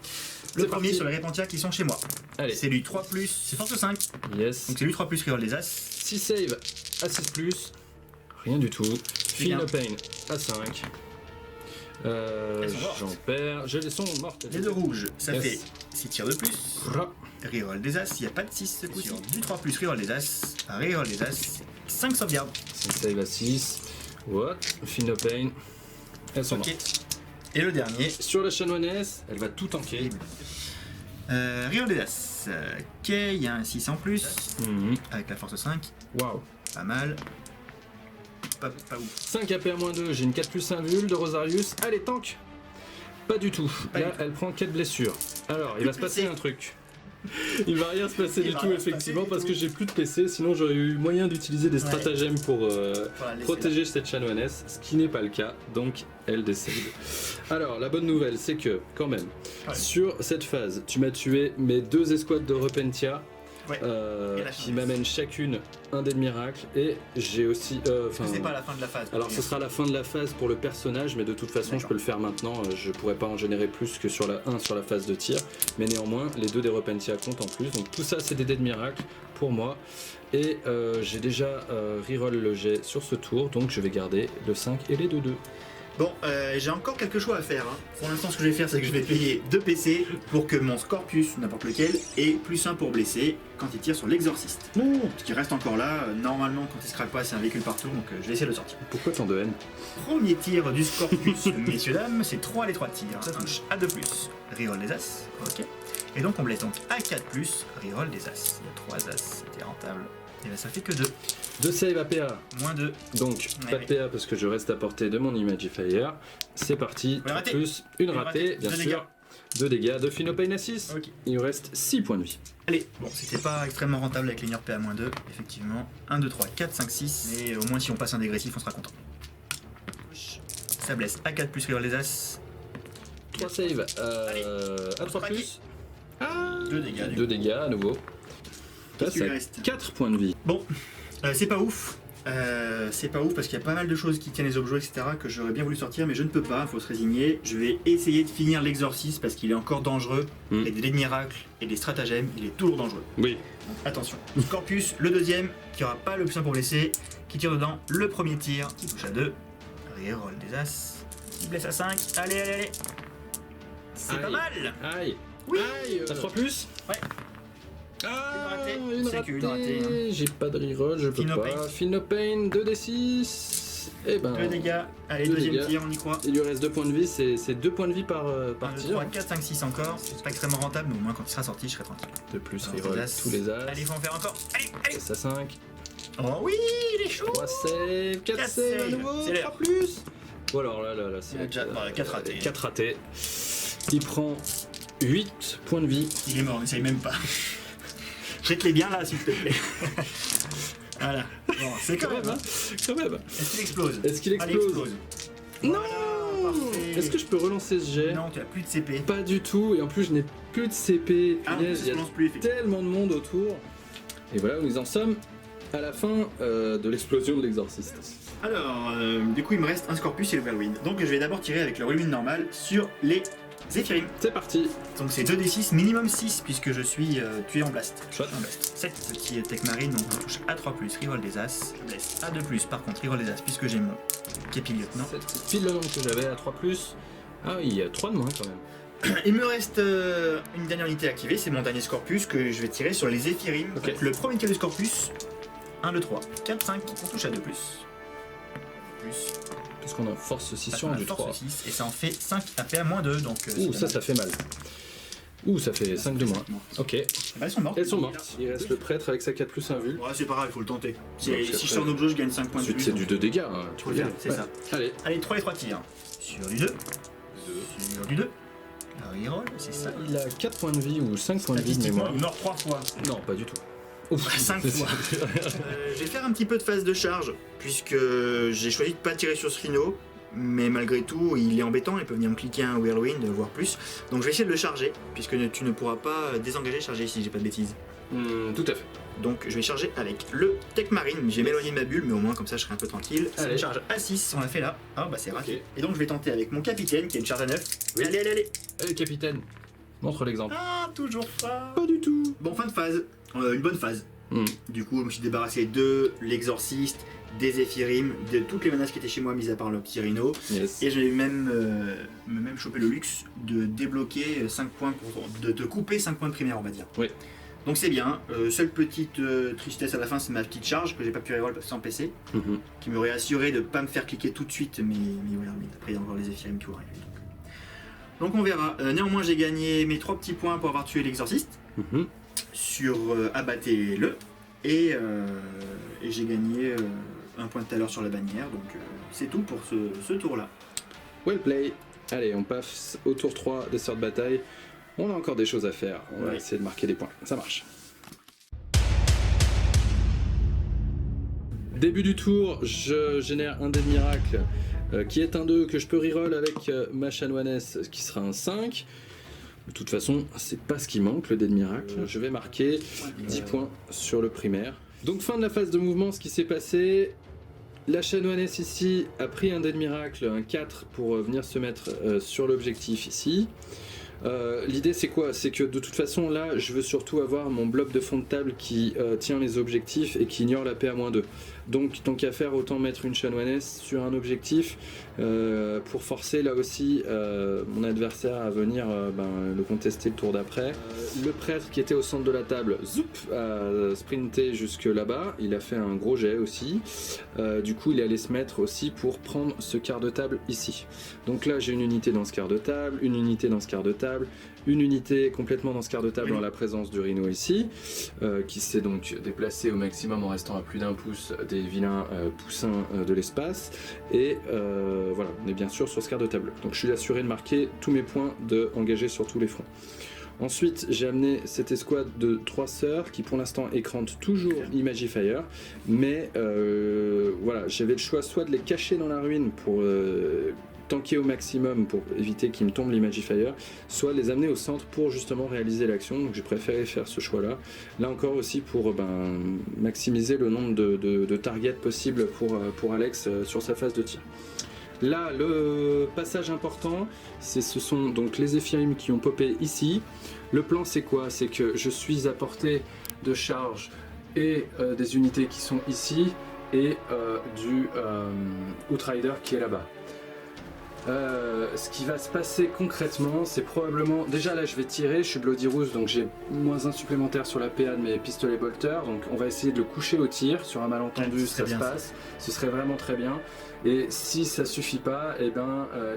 Le C'est premier parti. sur les Repentia qui sont chez moi. Allez, C'est lui 3+, c'est force 5. yes. Donc c'est lui 3+, reroll des As. 6 save à 6+, rien du tout. Feel bien. No Pain à 5. Elles sont mortes. J'en perds. Elles sont mortes. Les deux rouges, ça Yes. fait 6 tirs de plus. Reroll des As, il n'y a pas de 6 ce coup-ci. Du 3+, reroll des As, reroll des As, 5 sauvegardes. 6 save à 6. What? Feel No Pain. Elles sont Ok. mortes. Et le dernier, Sur la chanoinesse, elle va tout tanker. reroll des As. Ok, il y a un 6 en plus, Mhm. avec la force 5, Waouh. pas mal. Pas ouf. 5 AP à -2, j'ai une 4+1 vul de Rosarius. Allez, tank. Pas du tout. Pas Là, du tout. elle prend 4 blessures. Alors, il va se passer PC. un truc. Il va rien se passer Il du va tout, rien se effectivement, passer du parce tout. que j'ai plus de PC. Sinon, j'aurais eu moyen d'utiliser des Ouais. stratagèmes pour Voilà, laissez-la. protéger cette chanoinesse, ce qui n'est pas le cas. Donc, elle décède. Alors, la bonne nouvelle, c'est que, quand même, Ouais. sur cette phase, tu m'as tué mes 2 escouades de Repentia. Ouais. Et la Qui chanoinesse. m'amènent chacune un dé de miracle. Et j'ai aussi. Parce que c'est pas la fin de la phase. Alors ce sera la fin de la phase pour le personnage, mais de toute façon je D'accord. peux le faire maintenant, je pourrais pas en générer plus que sur la 1 sur la phase de tir, mais néanmoins les 2 des Repentia comptent en plus, donc tout ça c'est des dés de miracle pour moi, et j'ai déjà reroll le jet sur ce tour, donc je vais garder le 5 et les 2-2. Bon, j'ai encore quelque chose à faire. Hein. Pour l'instant, ce que je vais faire, c'est que je vais payer 2 PC pour que mon Scorpius, n'importe lequel, ait +1 pour blesser quand il tire sur l'exorciste. Ce qui reste encore là, normalement, quand il se craque pas, c'est un véhicule partout, donc je vais essayer de le sortir. Pourquoi tant de haine? Premier tir du Scorpius, messieurs, dames, c'est 3 les 3 tirs. Ça touche à 2+, reroll des As, ok. Et donc on blesse donc à 4+, reroll des As. Il y a 3 As, c'était rentable. Et bien ça fait que 2, 2 save à PA, moins 2. donc Ouais, pas de ouais. PA parce que je reste à portée de mon Imagifier. C'est parti, Une ratée. plus une Une ratée, ratée, bien deux sûr. 2 dégâts, de Feel No Pain à 6. Ok. Il nous reste 6 points de vie. Allez, bon, c'était pas extrêmement rentable avec les PA -2, effectivement. 1, 2, 3, 4, 5, 6. Mais au moins, si on passe un dégressif, on sera content. Ça blesse à 4+, reroll les As. 3 save à 3 craquer. plus. Ah, 2 dégâts. 2 dégâts à nouveau. Qu'est-ce qu'il lui Ça, reste 4 points de vie. Bon, c'est pas ouf. C'est pas ouf parce qu'il y a pas mal de choses qui tiennent les objets, etc. que j'aurais bien voulu sortir, mais je ne peux pas, faut se résigner. Je vais essayer de finir l'exorcisme parce qu'il est encore dangereux. Mm. Avec des dés de miracle et des stratagèmes, il est toujours dangereux. Oui. Donc attention. Scorpius, le deuxième, qui aura pas l'option pour blesser, qui tire dedans. Le premier tir, qui touche à 2. Reroll des As. Qui blesse à 5. Allez, allez, allez. C'est Aïe. pas mal. Aïe. Oui. Aïe. T'as 3 plus. Ouais. Ah, Une ratée. C'est qu'une ratée, hein. J'ai pas de reroll, je peux Feel No pas. Pain. Feel No Pain, 2d6. Et ben. 2 dégâts. Allez, 2 deuxième dégâts. tir, on y croit. Il lui reste 2 points de vie, c'est 2 points de vie par 1, 2, tir. 3, 4, 5, 6 encore. C'est pas extrêmement rentable, mais au moins quand il sera sorti, je serai tranquille. De plus, Alors, reroll des as. tous les as. Allez, il faut en faire encore. Allez, allez. Ça 5. Oh oui, il est chaud. 3 save, 4 Quatre save à save. nouveau, C'est 3 plus. Bon alors là, c'est Il y a déjà 4 ratés. 4 ratés. Il prend 8 points de vie. Il est mort, n'essaye même pas. Jette-les bien là, s'il te plaît. Voilà. Bon, c'est quand même. hein. Quand même. Est-ce qu'il explose Est-ce qu'il Allez, explose? Non. Voilà, parfait. Est-ce que je peux relancer ce jet? Non, tu as plus de CP. Pas du tout, et en plus je n'ai plus de CP. Ah, Punaise, ça il y se a lance plus, effectivement. tellement de monde autour. Et voilà, nous en sommes à la fin de l'explosion de l'exorciste. Alors, du coup, il me reste un Scorpius et le Whirlwind. Donc, je vais d'abord tirer avec le Whirlwind normal sur les Zephyrim. C'est parti. Donc, c'est 2d6, minimum 6, puisque je suis tué en blast. Chouette. En blast. 7 petits Tech Marine, donc on touche à 3+, reroll des As. Je blesse à 2+, par contre, reroll des As, puisque j'ai mon Képi Lieutenant. C'est pile le nombre que j'avais à 3 plus. Ah oui, il y a 3 de moins quand même. Il me reste une dernière unité activée, c'est mon dernier Scorpius que je vais tirer sur les Zephyrim. Ok. Donc, le premier tir du Scorpius, 1, 2, 3, 4, 5, on touche à 2+. Plus. Parce qu'on a force 6 Ça sur fait un un du force 3. 6, et ça en fait 5 AP à moins 2, donc... Ouh, ça fait mal. Ouh, ça fait 5 de moins. Ok. Bah, elles sont mortes. Elles sont mortes. Il reste le prêtre avec sa 4 plus 1 vue. Ouais, c'est pas grave, il faut le tenter. Donc, Si après- je sors un objet, je gagne 5 points de Ensuite, plus. c'est donc du 2 dégâts. Hein, tu faut peux le dire. faire, c'est Ouais. ça. Allez. Allez, 3 et 3 tirs. Sur du 2. Sur du 2. Reroll, c'est ça. Il a 4 points de vie ou 5 points de vie de Statistiquement, mémoire. il meurt 3 fois. Non, pas du tout. 5 fois. Je vais faire un petit peu de phase de charge, puisque j'ai choisi de pas tirer sur ce rhino, mais malgré tout, il est embêtant, il peut venir me cliquer un whirlwind, voire plus. Donc je vais essayer de le charger, puisque tu ne pourras pas désengager charger si j'ai pas de bêtises. Tout à fait. Donc je vais charger avec le Tech Marine. J'ai m'éloigné de ma bulle, mais au moins comme ça je serai un peu tranquille. C'est Allez. une charge à 6, on l'a fait là. Ah bah c'est raté. Ok. Et donc je vais tenter avec mon capitaine qui a une charge à 9. Oui. Allez, allez, allez. Allez, capitaine, montre l'exemple. Ah, toujours pas. Pas du tout. Bon, fin de phase. Une bonne phase. Hmm. Du coup, je me suis débarrassé de l'exorciste, des Zéphirim, de toutes les menaces qui étaient chez moi, mis à part le petit rhino. Yes. Et j'ai même chopé le luxe de débloquer 5 points, de couper 5 points de primaire, on va dire. Oui. Donc c'est bien. Seule petite tristesse à la fin, c'est ma petite charge que j'ai pas pu reroll sans PC, Mhm. qui m'aurait assuré de pas me faire cliquer tout de suite, mais voilà, mais après il y a encore les Zéphirim qui vont arriver. Donc on verra. Néanmoins, j'ai gagné mes 3 petits points pour avoir tué l'exorciste Mhm. sur abattez-le, et j'ai gagné un point de tout à l'heure sur la bannière, donc c'est tout pour ce tour-là. Well play. Allez, on passe au tour 3 des sœurs de bataille. On a encore des choses à faire. On va Ouais. essayer de marquer des points. Ça marche. Début du tour, je génère un dé de miracle qui est un 2 que je peux reroll avec ma chanoinesse qui sera un 5. De toute façon, c'est pas ce qui manque, le dé de miracle. Je vais marquer 10 points sur le primaire. Donc fin de la phase de mouvement, ce qui s'est passé, la chanoinesse ici a pris un dé de miracle, un 4 pour venir se mettre sur l'objectif ici. L'idée c'est quoi? C'est que de toute façon là je veux surtout avoir mon bloc de fond de table qui tient les objectifs et qui ignore la PA-2. Donc tant qu'à faire, autant mettre une chanoinesse sur un objectif pour forcer là aussi mon adversaire à venir le contester le tour d'après. Le prêtre qui était au centre de la table, zoup, a sprinté jusque là-bas, il a fait un gros jet aussi. Du coup il est allé se mettre aussi pour prendre ce quart de table ici. Donc là j'ai une unité dans ce quart de table, une unité dans ce quart de table, une unité complètement dans ce quart de table en la présence du rhino ici, qui s'est donc déplacé au maximum en restant à plus d'un pouce des vilains poussins de l'espace. Et voilà, on est bien sûr sur ce quart de table. Donc je suis assuré de marquer tous mes points engagés sur tous les fronts. Ensuite, j'ai amené cette escouade de 3 sœurs qui pour l'instant écrante toujours Imagifier, mais voilà, j'avais le choix soit de les cacher dans la ruine pour tanker au maximum pour éviter qu'ils me tombent l'Imagifier, soit les amener au centre pour justement réaliser l'action. Donc j'ai préféré faire ce choix-là. Là encore aussi pour maximiser le nombre de targets possibles pour Alex sur sa phase de tir. Là, le passage important, ce sont donc les Zéphirim qui ont popé ici. Le plan, c'est quoi? C'est que je suis à portée de charge et des unités qui sont ici et du Outrider qui est là-bas. Ce qui va se passer concrètement, c'est probablement... Déjà là je vais tirer, je suis Bloody Rose, donc j'ai -1 supplémentaire sur la PA de mes pistolets bolters, donc on va essayer de le coucher au tir, sur un malentendu ça se passe, ce serait vraiment très bien. Et si ça suffit pas,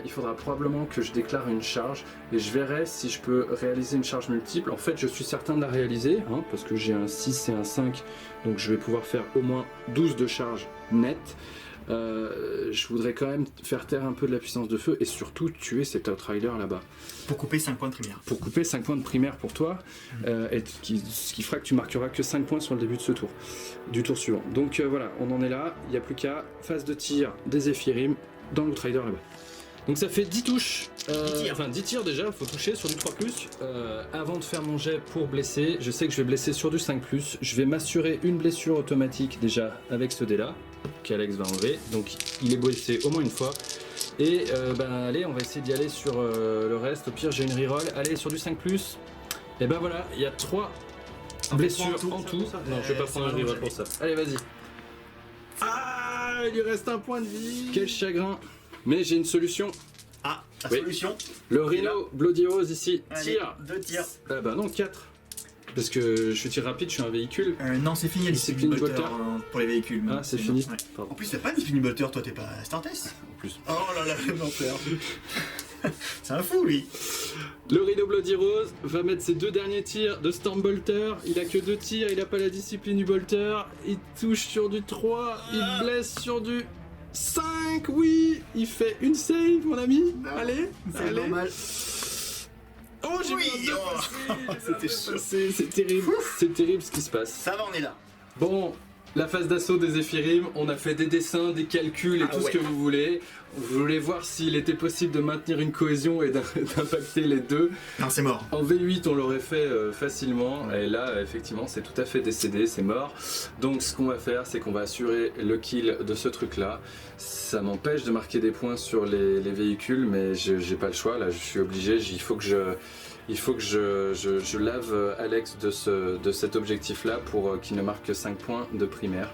il faudra probablement que je déclare une charge, et je verrai si je peux réaliser une charge multiple. En fait je suis certain de la réaliser, parce que j'ai un 6 et un 5, donc je vais pouvoir faire au moins 12 de charge nette. Je voudrais quand même faire taire un peu de la puissance de feu et surtout tuer cet Outrider là-bas. Pour couper 5 points de primaire. Pour couper 5 points de primaire pour toi, et ce qui fera que tu marqueras que 5 points sur le début de ce tour, du tour suivant. Donc voilà, on en est là, il n'y a plus qu'à phase de tir des Zéphirim dans l'Outrider là-bas. Donc ça fait 10 touches, 10 tirs déjà, il faut toucher sur du 3+. Avant de faire mon jet pour blesser, je sais que je vais blesser sur du 5+. Je vais m'assurer une blessure automatique déjà avec ce dé là, qu'Alex va enlever. Donc il est blessé au moins une fois. Et allez, on va essayer d'y aller sur le reste. Au pire j'ai une reroll, allez sur du 5+. Et voilà, il y a 3 blessures en tout. Non, je vais pas prendre un reroll pour ça. Allez, vas-y. Ah, il lui reste un point de vie. Quel chagrin. Mais j'ai une solution. Ah, la Oui. solution. Le Rhino Bloody Rose ici, Allez, tire. 2 tirs. Non, 4. Parce que je suis tir rapide, je suis un véhicule. Non, c'est fini, les C'est Spinning fini, Bolter Bolter pour les véhicules. Ah, c'est fini. Ouais. Pardon. En plus, t'as pas de Spinning Bolter, toi, t'es pas Startess. En plus. Oh là là, l'enfer. C'est un fou, lui. Le Rhino Bloody Rose va mettre ses 2 derniers tirs de Storm Bolter. Il a que 2 tirs, il a pas la discipline du Bolter. Il touche sur du 3, il blesse sur du 5, oui. Il fait une save, mon ami. Non, Allez, C'est allez. normal. Oh, j'ai Oui, mis un 2 oh, c'était chaud. C'est terrible, c'est terrible ce qui se passe. Ça va, on est là. Bon, la phase d'assaut des Zéphyrim, on a fait des dessins, des calculs et Ah tout ouais. ce que vous voulez. Vous voulez voir s'il était possible de maintenir une cohésion et d'impacter les deux. Non, c'est mort. En V8, on l'aurait fait facilement, et là, effectivement, c'est tout à fait décédé, c'est mort. Donc, ce qu'on va faire, c'est qu'on va assurer le kill de ce truc-là. Ça m'empêche de marquer des points sur les véhicules, mais j'ai pas le choix, là, je suis obligé, il faut que je lave Alex de cet objectif-là pour qu'il ne marque que 5 points de primaire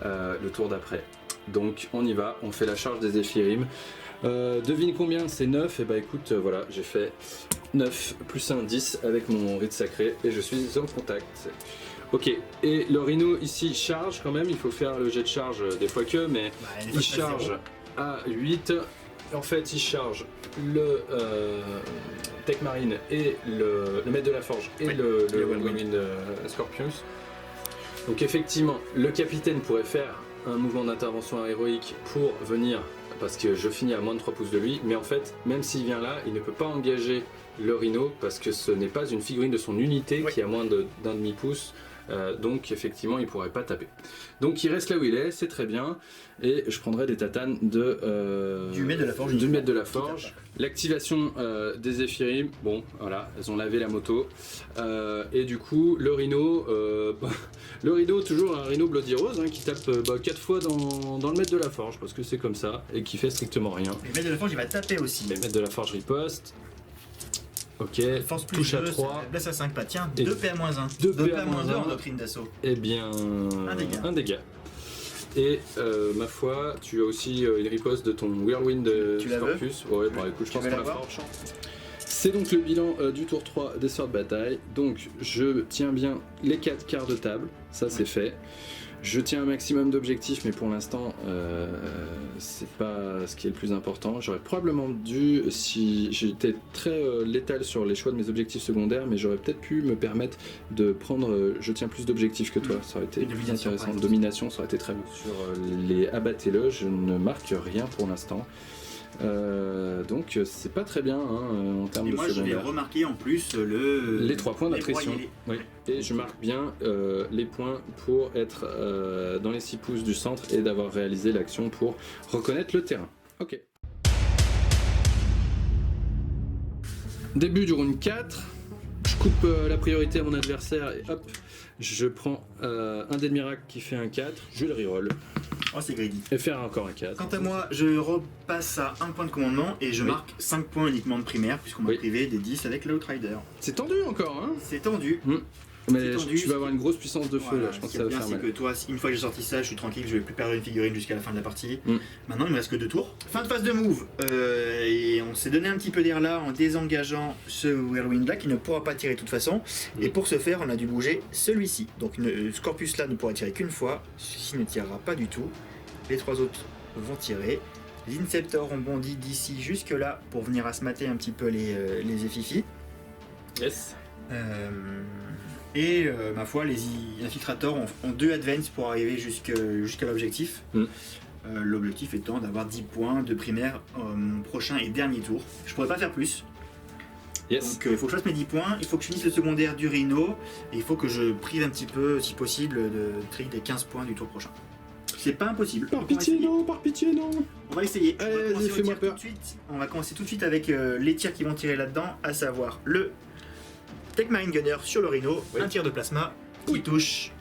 le tour d'après. Donc on y va, on fait la charge des Zéphyrim. Devine combien, c'est 9. Et bah écoute, voilà, j'ai fait 9 plus 1, 10 avec mon rite sacré et je suis en contact. Ok, et le Rhino ici charge quand même, il faut faire le jet de charge des fois que, mais il charge à 8. En fait, il charge le Tech Marine et le maître de la forge et le Whirlwind Scorpius. Donc effectivement, le capitaine pourrait faire un mouvement d'intervention héroïque pour venir, parce que je finis à moins de 3 pouces de lui, mais en fait, même s'il vient là, il ne peut pas engager le Rhino parce que ce n'est pas une figurine de son unité qui a moins d'un demi-pouce. Donc effectivement il pourrait pas taper. Donc il reste là où il est, c'est très bien. Et je prendrai des tatanes du maître de la forge. L'activation des Zéphyrim, bon voilà, elles ont lavé la moto. Et du coup le Rhino, le Rhino toujours un Rhino Bloody Rose qui tape 4 fois dans le maître de la forge parce que c'est comme ça et qui fait strictement rien. Le maître de la forge il va taper aussi. Le maître de la forge riposte. Ok, Force plus touche 2, à 3. Blesse à 5 pas. Tiens, Et 2 PA-1. 2 PA-2 en doctrine d'assaut. Eh bien, Un dégât. Et ma foi, tu as aussi une riposte de ton Whirlwind Scorpius. Ouais, bon écoute, je pense qu'on la forge. C'est donc le bilan du tour 3 des sorts de bataille. Donc je tiens bien les 4 quarts de table, ça c'est fait. Je tiens un maximum d'objectifs, mais pour l'instant, c'est pas ce qui est le plus important. J'aurais probablement dû, si j'étais très létal sur les choix de mes objectifs secondaires, mais j'aurais peut-être pu me permettre de prendre. Je tiens plus d'objectifs que toi, ça aurait été plus intéressant. Domination, ça aurait été très bon. Sur les abattez-le, je ne marque rien pour l'instant. Donc c'est pas très bien en termes de secondaire. Et moi je vais remarquer en plus les 3 points d'attrition. Oui. Et je marque bien les points pour être dans les 6 pouces du centre et d'avoir réalisé l'action pour reconnaître le terrain. Ok. Début du round 4. Je coupe la priorité à mon adversaire et hop, je prends un dé de miracle qui fait un 4, je le reroll. Oh, c'est greedy. Et faire encore un 4. Quant à moi, je repasse à 1 point de commandement et je marque 5 points uniquement de primaire puisqu'on m'a privé des 10 avec l'Outrider. C'est tendu encore, hein. C'est tendu. Mais tu vas avoir une grosse puissance de feu là, je pense que ça va faire mal. Que toi, une fois que j'ai sorti ça, je suis tranquille, je vais plus perdre une figurine jusqu'à la fin de la partie. Maintenant, il me reste que 2 tours. Fin de phase de move. Et on s'est donné un petit peu d'air là en désengageant ce Whirlwind là qui ne pourra pas tirer de toute façon. Et pour ce faire, on a dû bouger celui-ci. Donc Scorpius là ne pourra tirer qu'une fois. Celui-ci ne tirera pas du tout. Les 3 autres vont tirer. Les Inceptors ont bondi d'ici jusque là pour venir asmater un petit peu les Effifi. Yes. Et ma foi, les infiltrators ont 2 advance pour arriver jusqu'à l'objectif. L'objectif étant d'avoir 10 points de primaire mon prochain et dernier tour. Je pourrais pas faire plus. Yes. Donc il faut que je fasse mes 10 points, il faut que je finisse le secondaire du Rhino, et il faut que je prive un petit peu, si possible, de trick des 15 points du tour prochain. C'est pas impossible. Par pitié non. On va essayer. Allez, fais-moi peur. On va commencer tout de suite avec les tirs qui vont tirer là-dedans, à savoir le Tech Marine Gunner sur le Rhino, un tir de plasma qui touche,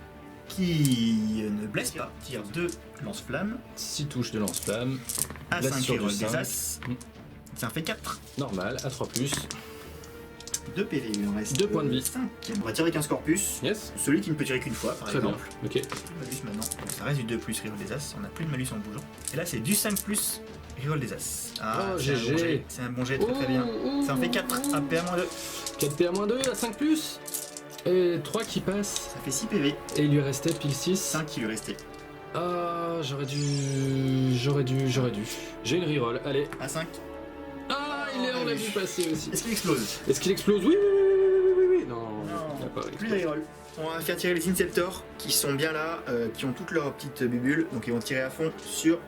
qui ne blesse pas, tire 2 lance-flammes. 6 touches de lance-flamme. À 5 reroll des as. Ça en fait 4. Normal, à 3+. 2 PV, il en reste 2 points de vie. 5. On va tirer avec un Scorpius. Yes. Celui qui ne peut tirer qu'une fois, par exemple. Bien. Ok. Malus maintenant. Donc ça reste du 2 plus reroll des as. On n'a plus de malus en bougeant. Et là, c'est du 5 plus reroll des as. Ah, GG. C'est un bon jet, très bien. Ça en fait 4. À PA-2. 4 PA-2 à 5 plus. Et 3 qui passent. Ça fait 6 PV. Et il lui restait pile 6. 5 qui lui restait. Ah, j'aurais dû. J'ai une reroll, allez. À 5. Ah, on l'a vu passer aussi. Est-ce qu'il explose? Est-ce qu'il explose? Oui. Non, il n'a pas plus de reroll. On va faire tirer les Inceptors qui sont bien là, qui ont toutes leurs petites bubules, donc ils vont tirer à fond sur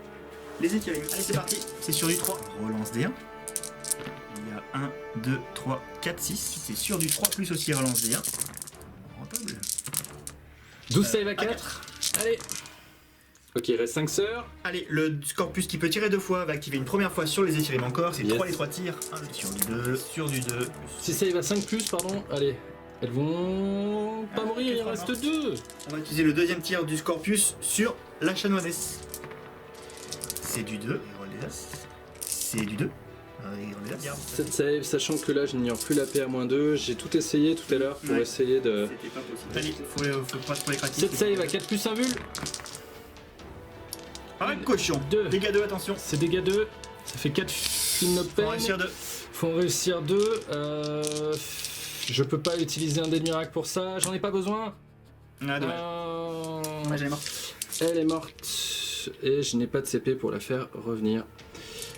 les Ethereum. Allez, c'est parti, c'est sur du 3. Relance D1. Il y a 1, 2, 3, 4, 6. C'est sur du 3 plus aussi, relance D1. Rentable. 12 save à 4. Allez. Ok, il reste 5 sœurs. Allez, le Scorpius qui peut tirer 2 fois va activer une première fois sur les Éphyrim encore. C'est 3 les 3 tirs. 1 sur du 2, sur du 2. Si save à 5 plus, pardon. Allez. Elles vont pas mourir, il en reste 2. On va utiliser le deuxième tir du Scorpius sur la chanoinesse. C'est du 2. C'est du 2. 7 save, sachant que là je n'ignore plus la PA-2. J'ai tout essayé tout à l'heure pour essayer de. C'était pas possible. Allez, faut pas trop les craquer. 7 save à 4 plus 1 vul. Ah, cochon. 2. Dégâts 2, attention. C'est dégâts 2. Ça fait 4 feel no pain. Faut réussir 2. Faut en réussir 2. Je peux pas utiliser un dé de miracle pour ça, j'en ai pas besoin. Ah, dommage. Elle est morte. Elle est morte. Et je n'ai pas de CP pour la faire revenir.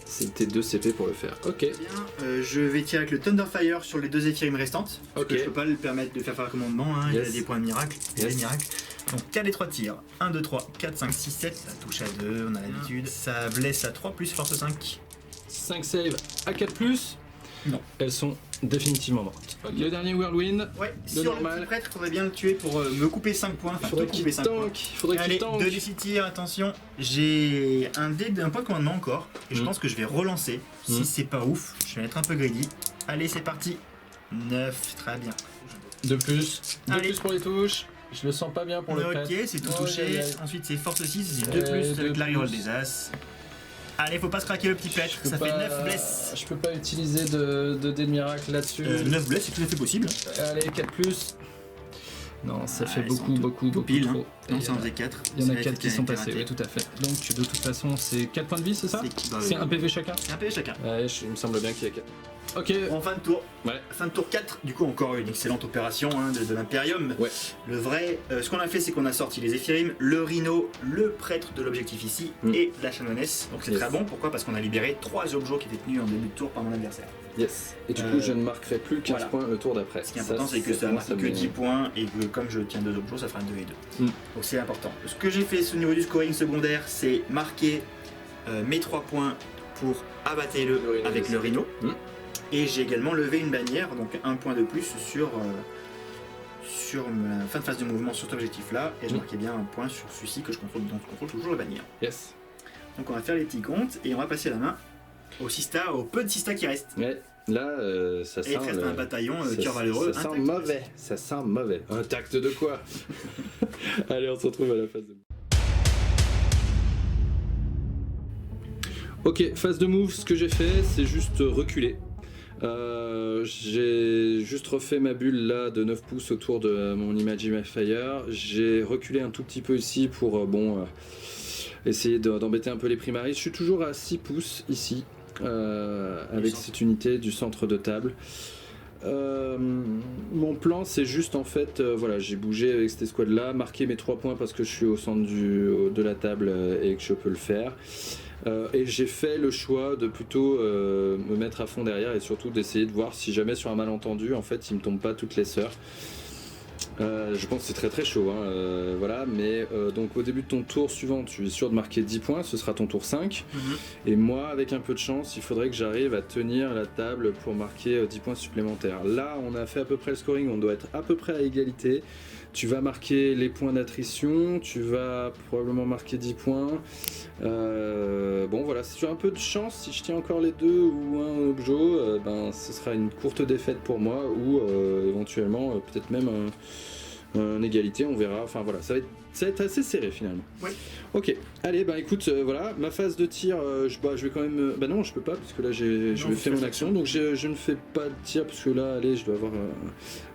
C'était 2 CP pour le faire. Ok. Bien, je vais tirer avec le Thunderfire sur les 2 Éphyrim restantes. Parce que je peux pas le permettre de faire un commandement, hein. Il a des points de miracle. Des miracles. Donc 4 et 3 tirs. 1, 2, 3, 4, 5, 6, 7. Ça touche à 2, on a l'habitude. Ça blesse à 3 plus force 5. 5 save à 4 plus. Non. Elles sont définitivement mortes. Okay. Le dernier Whirlwind. Ouais, le sur normal. le petit prêtre, faudrait bien le tuer pour me couper 5 points. Enfin, Faudrait te qu'il couper 5 points. Faudrait Allez, qu'il tank. 2 d6 tirs, attention. J'ai un point de commandement encore. Et je pense que je vais relancer. Si c'est pas ouf, je vais être un peu greedy. Allez, c'est parti. 9, très bien. 2 plus. 2 Allez. plus pour les touches. Je le sens pas bien pour le prêtre. Ok, c'est tout touché. Aïe, aïe, aïe. Ensuite, c'est force 6, c'est 2 plus avec la reroll des As. Allez, faut pas se craquer le petit pêche, ça fait 9 blesses. Je peux pas utiliser de dé de miracle là-dessus. 9 blesses, c'est tout à fait possible. Allez, 4 plus. Non, ça fait ils beaucoup, sont beaucoup pile, trop. Non, ça en faisait 4. Il y en a 4 qui sont passés, oui, tout à fait. Donc, de toute façon, c'est 4 points de vie, c'est ça? C'est un PV chacun? C'est un PV chacun. Ouais, il me semble bien qu'il y a 4. Ok. En fin de tour. Ouais. Fin de tour 4, du coup, encore une excellente opération hein, de l'Imperium. Ouais. Le vrai, ce qu'on a fait, c'est qu'on a sorti les Éphyrim, le Rhino, le prêtre de l'objectif ici et la chanoinesse. Donc c'est très bon, pourquoi? Parce qu'on a libéré 3 objets qui étaient tenus en début de tour par mon adversaire. Yes. Et du coup, je ne marquerai plus 15 points le tour d'après. Ce qui est important, c'est que ça marque que 10 points et que comme je tiens 2 objets, ça fera 2 et 2. Donc c'est important. Ce que j'ai fait au niveau du scoring secondaire, c'est marquer mes 3 points pour abattre le avec le Rhino. Et j'ai également levé une bannière, donc 1 point de plus sur la fin de phase de mouvement sur cet objectif-là. Et je marquais bien un point sur celui-ci que je contrôle, dont je contrôle toujours la bannière. Yes. Donc on va faire les petits comptes et on va passer la main au peu de Sista qui reste. Ouais, là, ça sent. Et il reste un bataillon, cœur valeureux. Ça sent mauvais. Ça sent mauvais. Un tact de quoi? Allez, on se retrouve à la phase de move. Ok, phase de move, ce que j'ai fait, c'est juste reculer. J'ai juste refait ma bulle là de 9 pouces autour de mon Imagifier. J'ai reculé un tout petit peu ici pour essayer d'embêter un peu les primaries. Je suis toujours à 6 pouces ici avec cette unité du centre de table. Mon plan c'est juste en fait voilà, j'ai bougé avec cette escouade là, marquer mes 3 points parce que je suis au centre de la table et que je peux le faire. Et j'ai fait le choix de plutôt me mettre à fond derrière et surtout d'essayer de voir si jamais sur un malentendu en fait il me tombe pas toutes les sœurs. Je pense que c'est très très chaud hein, voilà, mais donc au début de ton tour suivant tu es sûr de marquer 10 points, ce sera ton tour 5 et moi avec un peu de chance il faudrait que j'arrive à tenir la table pour marquer 10 points supplémentaires. Là on a fait à peu près le scoring, on doit être à peu près à égalité. Tu vas marquer les points d'attrition, tu vas probablement marquer 10 points. Bon voilà, si tu as un peu de chance, si je tiens encore les 2 ou un objet, ben, ce sera une courte défaite pour moi ou éventuellement peut-être même une égalité, on verra. Enfin voilà, ça va être assez serré finalement. Ouais. Ok, allez, bah écoute, voilà, ma phase de tir, je vais quand même. Bah non, je peux pas, parce que là j'ai fait mon action, donc je ne fais pas de tir, parce que là, allez, je dois avoir.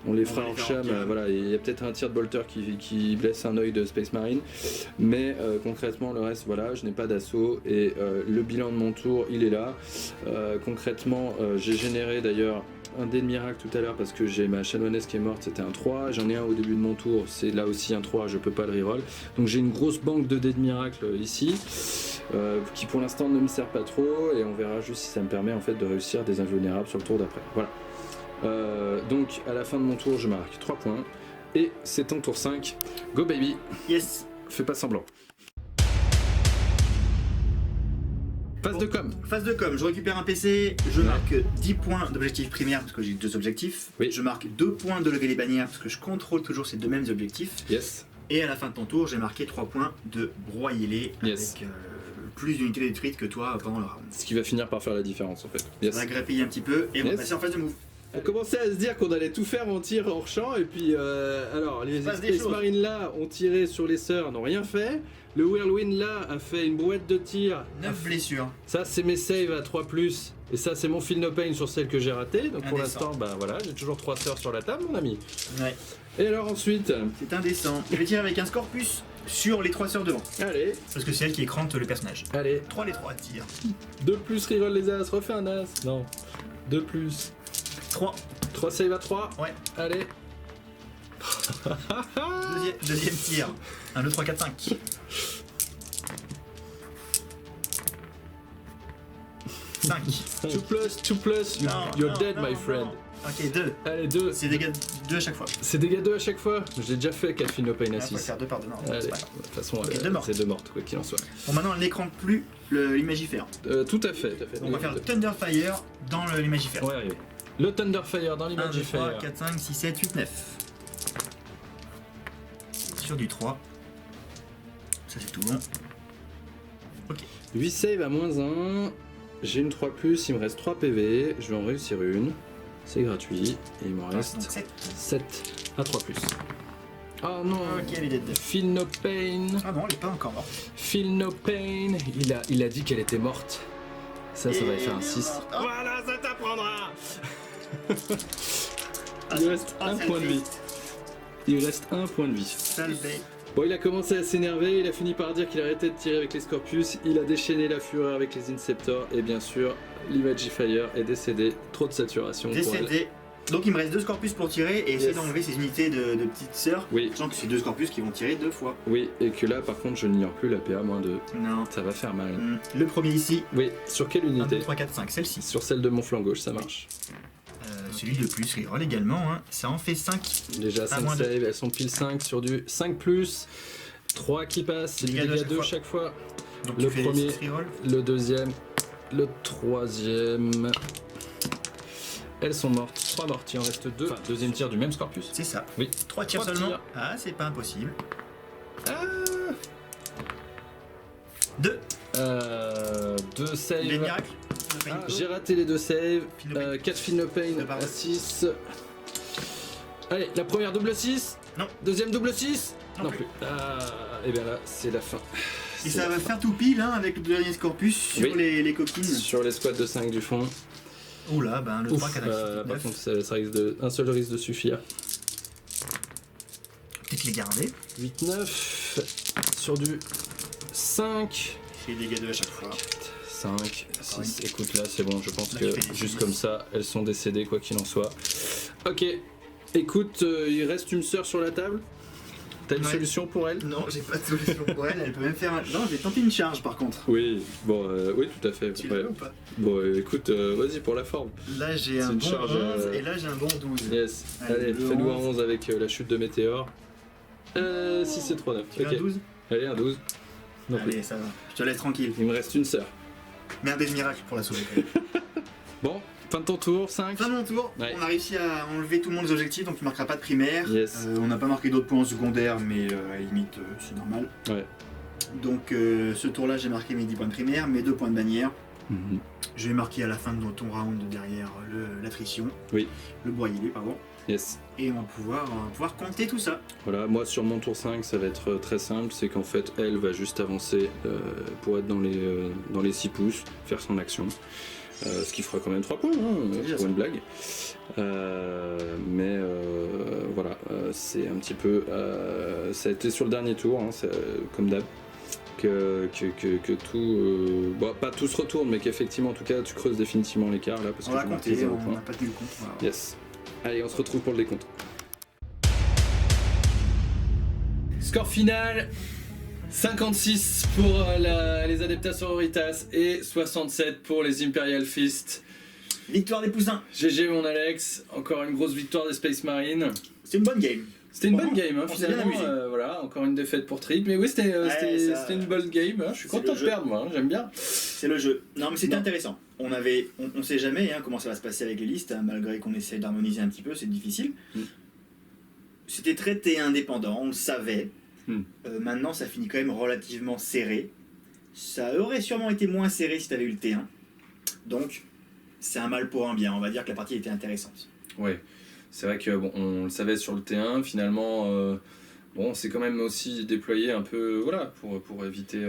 On les fera en cham, voilà, il y a peut-être un tir de bolter qui blesse un œil de Space Marine, mais concrètement, le reste, voilà, je n'ai pas d'assaut, et le bilan de mon tour, il est là. Concrètement, j'ai généré d'ailleurs un dé de miracle tout à l'heure parce que j'ai ma chanoinesse qui est morte, c'était un 3, j'en ai un au début de mon tour, c'est là aussi un 3, je peux pas le reroll, donc j'ai une grosse banque de dés de miracle ici qui pour l'instant ne me sert pas trop et on verra juste si ça me permet en fait de réussir des invulnérables sur le tour d'après. Voilà, donc à la fin de mon tour je marque 3 points et c'est ton tour 5, go baby. Yes. Fais pas semblant. Phase de com. Phase de com, je récupère un PC, je marque 10 points d'objectif primaire parce que j'ai 2 objectifs. Oui. Je marque 2 points de lever les bannières parce que je contrôle toujours ces 2 mêmes objectifs. Yes. Et à la fin de ton tour, j'ai marqué 3 points de broyer-les Yes. avec plus d'unités détruites que toi pendant le round. Ce qui va finir par faire la différence en fait. Yes. On va grappiller un petit peu et on va Yes. passer en phase de move. On commençait à se dire qu'on allait tout faire en tir hors champ et puis alors les passe des Space choses. Marines là ont tiré sur les sœurs, n'ont rien fait. Le Whirlwind là a fait une brouette de tir. 9 blessures. Ça c'est mes saves à 3+, et ça c'est mon Feel No Pain sur celle que j'ai ratée. Donc pour Indécent. l'instant bah voilà, j'ai toujours 3 sœurs sur la table mon ami. Ouais. Et alors ensuite, C'est indécent. Je vais tirer avec un Scorpus sur les 3 sœurs devant. allez, Parce que c'est elle qui écrante le personnage. allez, 3 les 3 tirent. 2+, reroll les as, refais un as. Non, 2+, 3. 3 save à 3. Ouais. Allez. Deuxième tir. 1, 2, 3, 4, 5. 5. 2+, you're dead my friend. Ok, 2. Allez, 2. C'est dégâts 2 à chaque fois. C'est dégâts 2 à chaque fois. J'ai déjà fait 4 Feel No Pain à Ah, faut 6. faire 2 par 2. Non, Allez, c'est de pas grave. toute façon, Ok, deux mortes. c'est 2 mortes, quoi qu'il en soit. Bon, maintenant, elle n'écrante plus l'imagifère. Tout à fait. On va faire le Thunderfire dans l'imagifère. On va y arriver. Le Thunderfire dans 1, 2, 3, l'Imagifire. 4, 5, 6, 7, 8, 9. Sur du 3. Ça, c'est tout bon. 8 save à -1. J'ai une 3+, il me reste 3 PV. Je vais en réussir une. C'est gratuit. Et il m'en reste Donc 7. 7 à 3+. Oh non. Ok, elle est dead. Feel No Pain. Ah non, elle est pas encore morte. Feel No Pain. Il a dit qu'elle était morte. Ça va y faire un 6. Ah. Voilà, ça t'apprendra. Ah, Il reste ah, un ça point le de fait. vie. Il reste un point de vie. Ça le fait. Bon, il a commencé à s'énerver, il a fini par dire qu'il arrêtait de tirer avec les Scorpius, il a déchaîné la fureur avec les Inceptors, et bien sûr, l'Imagifier est décédé. Trop de saturation pour elle. Décédé. Donc il me reste 2 Scorpus pour tirer et essayer Yes. d'enlever ces unités de petites sœurs. Oui, Sachant que c'est 2 Scorpus qui vont tirer 2 fois. oui, et que là, par contre, je n'ignore plus la PA -2. Non. Ça va faire mal. Le premier ici. Oui, sur quelle 1, 2, unité? 3, 4, 5. Celle-ci. Sur celle de mon flanc gauche, ça marche. Celui de plus, reroll également. Hein. Ça en fait 5. Déjà 5 moins de- saves, elles sont pile 5 sur du 5+, 3 qui passent, c'est du Dégâts de dégâts chaque 2 fois. chaque fois. Donc Le tu fais premier. 6 rerolls. Le deuxième, le troisième. Elles sont mortes, 3 mortes, il en reste 2. Enfin, deuxième tir du même Scorpius. C'est ça. Oui. 3 tirs Trois seulement. tirs. Ah, c'est pas impossible. Ah 2. 2 saves. Les miracles. Ah, j'ai raté les 2 saves. Feel No Pain. 4 Feel No Pain Deux par à deux. 6. Allez, la première double 6. Non. Deuxième double 6. Non Non plus. plus. Ah, et bien là, c'est la fin. Et C'est ça la va fin. faire tout pile hein, avec le dernier Scorpus sur Oui. les coquines. Sur les squads de 5 du fond. Oula, ben le Ouf, 3, 4, 5, par 9. contre, ça risque un seul risque de suffire. Peut-être les garder. 8-9 sur du 5. Fais des dégâts 2 à chaque fois. 5, 6, Oui. écoute là c'est bon, je pense Là, que tu fais des juste 6. comme ça, elles sont décédées quoi qu'il en soit. Ok, écoute, il reste une sœur sur la table. T'as une Ouais. solution pour elle? Non, j'ai pas de solution pour elle. Elle peut même faire un. Non, je vais tenter une charge par contre. Oui, bon, oui tout à fait. Tu Ouais. l'as ou pas? Bon, écoute, vas-y pour la forme. Là, j'ai C'est un une bon charge, 11 et là, j'ai un bon 12. Yes, Allez, allez, le fais-nous un 11. 11 avec la chute de météore. 6 c'est 3, 9. Tu veux un 12? Allez, un 12. Non plus. Allez, ça va. Je te laisse tranquille. Il me reste une sœur. Merde des miracles pour la sauver. quand même. Bon, fin de ton tour, 5. Fin de mon tour. Ouais. On a réussi à enlever tout le monde des objectifs, donc tu marqueras pas de primaire. Yes. On n'a pas marqué d'autres points en secondaire, mais à la limite, c'est normal. Ouais. Donc ce tour-là, j'ai marqué mes 10 points de primaire, mes 2 points de bannière. Mhm. Je vais marquer à la fin de ton round derrière l'attrition. Oui. Le broyer, pardon. Yes. Et on va pouvoir compter tout ça. Voilà, moi sur mon tour 5, ça va être très simple, c'est qu'en fait, elle va juste avancer pour être dans les 6 pouces, faire son action. Ce qui fera quand même 3 points, hein, Déjà pour ça. une blague. Mais voilà, c'est un petit peu... ça a été sur le dernier tour, hein, comme d'hab, que tout... bon, pas tout se retourne, mais qu'effectivement, en tout cas, tu creuses définitivement l'écart là, parce On que va je marque compter, 0 on points. n'a pas tenu le compte. Voilà. Yes. Allez, on se retrouve pour le décompte. Score final 56 pour les Adeptas Sororitas et 67 pour les Imperial Fist. Victoire des poussins. GG mon Alex, encore une grosse victoire des Space Marines. C'est une bonne game. C'était une bonne game, hein, on s'est bien finalement. amusé. Voilà, encore une défaite pour Trip. Mais oui, c'était une bonne game. Hein. Je suis content de perdre, moi. Hein, j'aime bien. C'est le jeu. Non, mais c'était intéressant. On sait jamais comment ça va se passer avec les listes, hein, malgré qu'on essaie d'harmoniser un petit peu, c'est difficile. C'était très T1 indépendant, on le savait. Maintenant, ça finit quand même relativement serré. Ça aurait sûrement été moins serré si tu avais eu le T1. Donc, c'est un mal pour un bien. On va dire que la partie était intéressante. Ouais. C'est vrai que bon, on le savait sur le T1, finalement, bon, c'est quand même aussi déployé un peu, voilà, pour éviter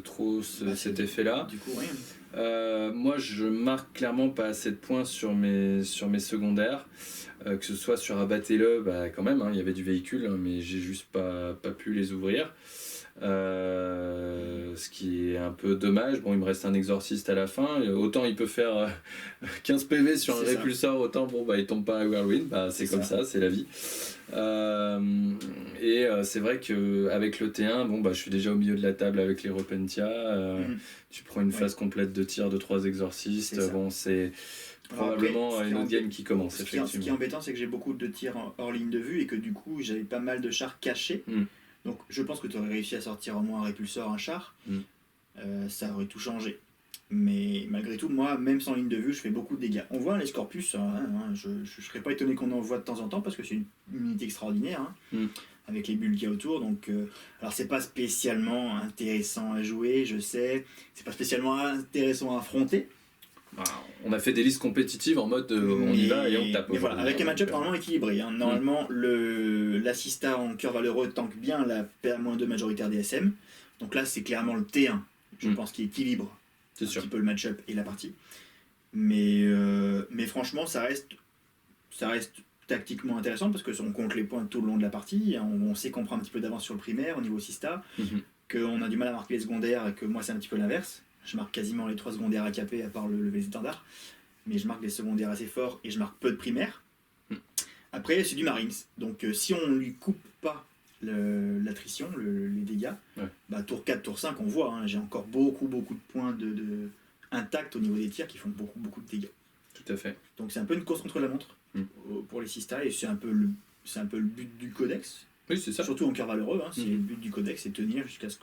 trop cet effet-là. Du coup, rien. Moi, je marque clairement pas assez de points sur mes secondaires, que ce soit sur Abattez-le, bah, quand même, hein, il y avait du véhicule, hein, mais j'ai juste pas pu les ouvrir. Ce qui est un peu dommage. Bon, il me reste un exorciste à la fin. Autant il peut faire 15 PV sur un répulsor, autant bon, bah, il tombe pas à Whirlwind. Bah, c'est comme ça, c'est la vie. C'est vrai qu'avec le T1, bon, bah, je suis déjà au milieu de la table avec les Repentia. Tu prends une phase complète de tir de 3 exorcistes. Bon, c'est probablement une autre game qui commence. Ce qui est embêtant, c'est que j'ai beaucoup de tirs hors ligne de vue et que du coup, j'avais pas mal de chars cachés. Donc je pense que tu aurais réussi à sortir au moins un répulsor, un char, ça aurait tout changé. Mais malgré tout, moi, même sans ligne de vue, je fais beaucoup de dégâts. On voit les Scorpius, je ne serais pas étonné qu'on en voit de temps en temps parce que c'est une unité extraordinaire, avec les bulles qu'il y a autour. Donc, alors c'est pas spécialement intéressant à jouer, je sais, c'est pas spécialement intéressant à affronter. On a fait des listes compétitives en mode on y va et on tape. Mais voilà, avec un match-up normalement équilibré. Hein. Normalement, l'assista en cœur valeureux tank bien la PA-2 majoritaire DSM. Donc là, c'est clairement le T1, je pense, qui équilibre un petit peu le match-up et la partie. Mais franchement, ça reste tactiquement intéressant parce qu'on compte les points tout le long de la partie. On sait qu'on prend un petit peu d'avance sur le primaire au niveau Sista, qu'on a du mal à marquer les secondaires et que moi, c'est un petit peu l'inverse. Je marque quasiment les 3 secondaires à caper à part le levé standard, mais je marque des secondaires assez forts et je marque peu de primaires. Après, c'est du Marines, donc si on lui coupe pas l'attrition, les dégâts, bah, tour 4, tour 5, on voit, hein, j'ai encore beaucoup de points intacts au niveau des tirs qui font beaucoup de dégâts. Tout à fait. Donc c'est un peu une course contre la montre pour les Sista et c'est un peu le but du codex. Oui, c'est ça. Surtout en cœur valeureux, hein, c'est le but du codex, c'est tenir jusqu'à ce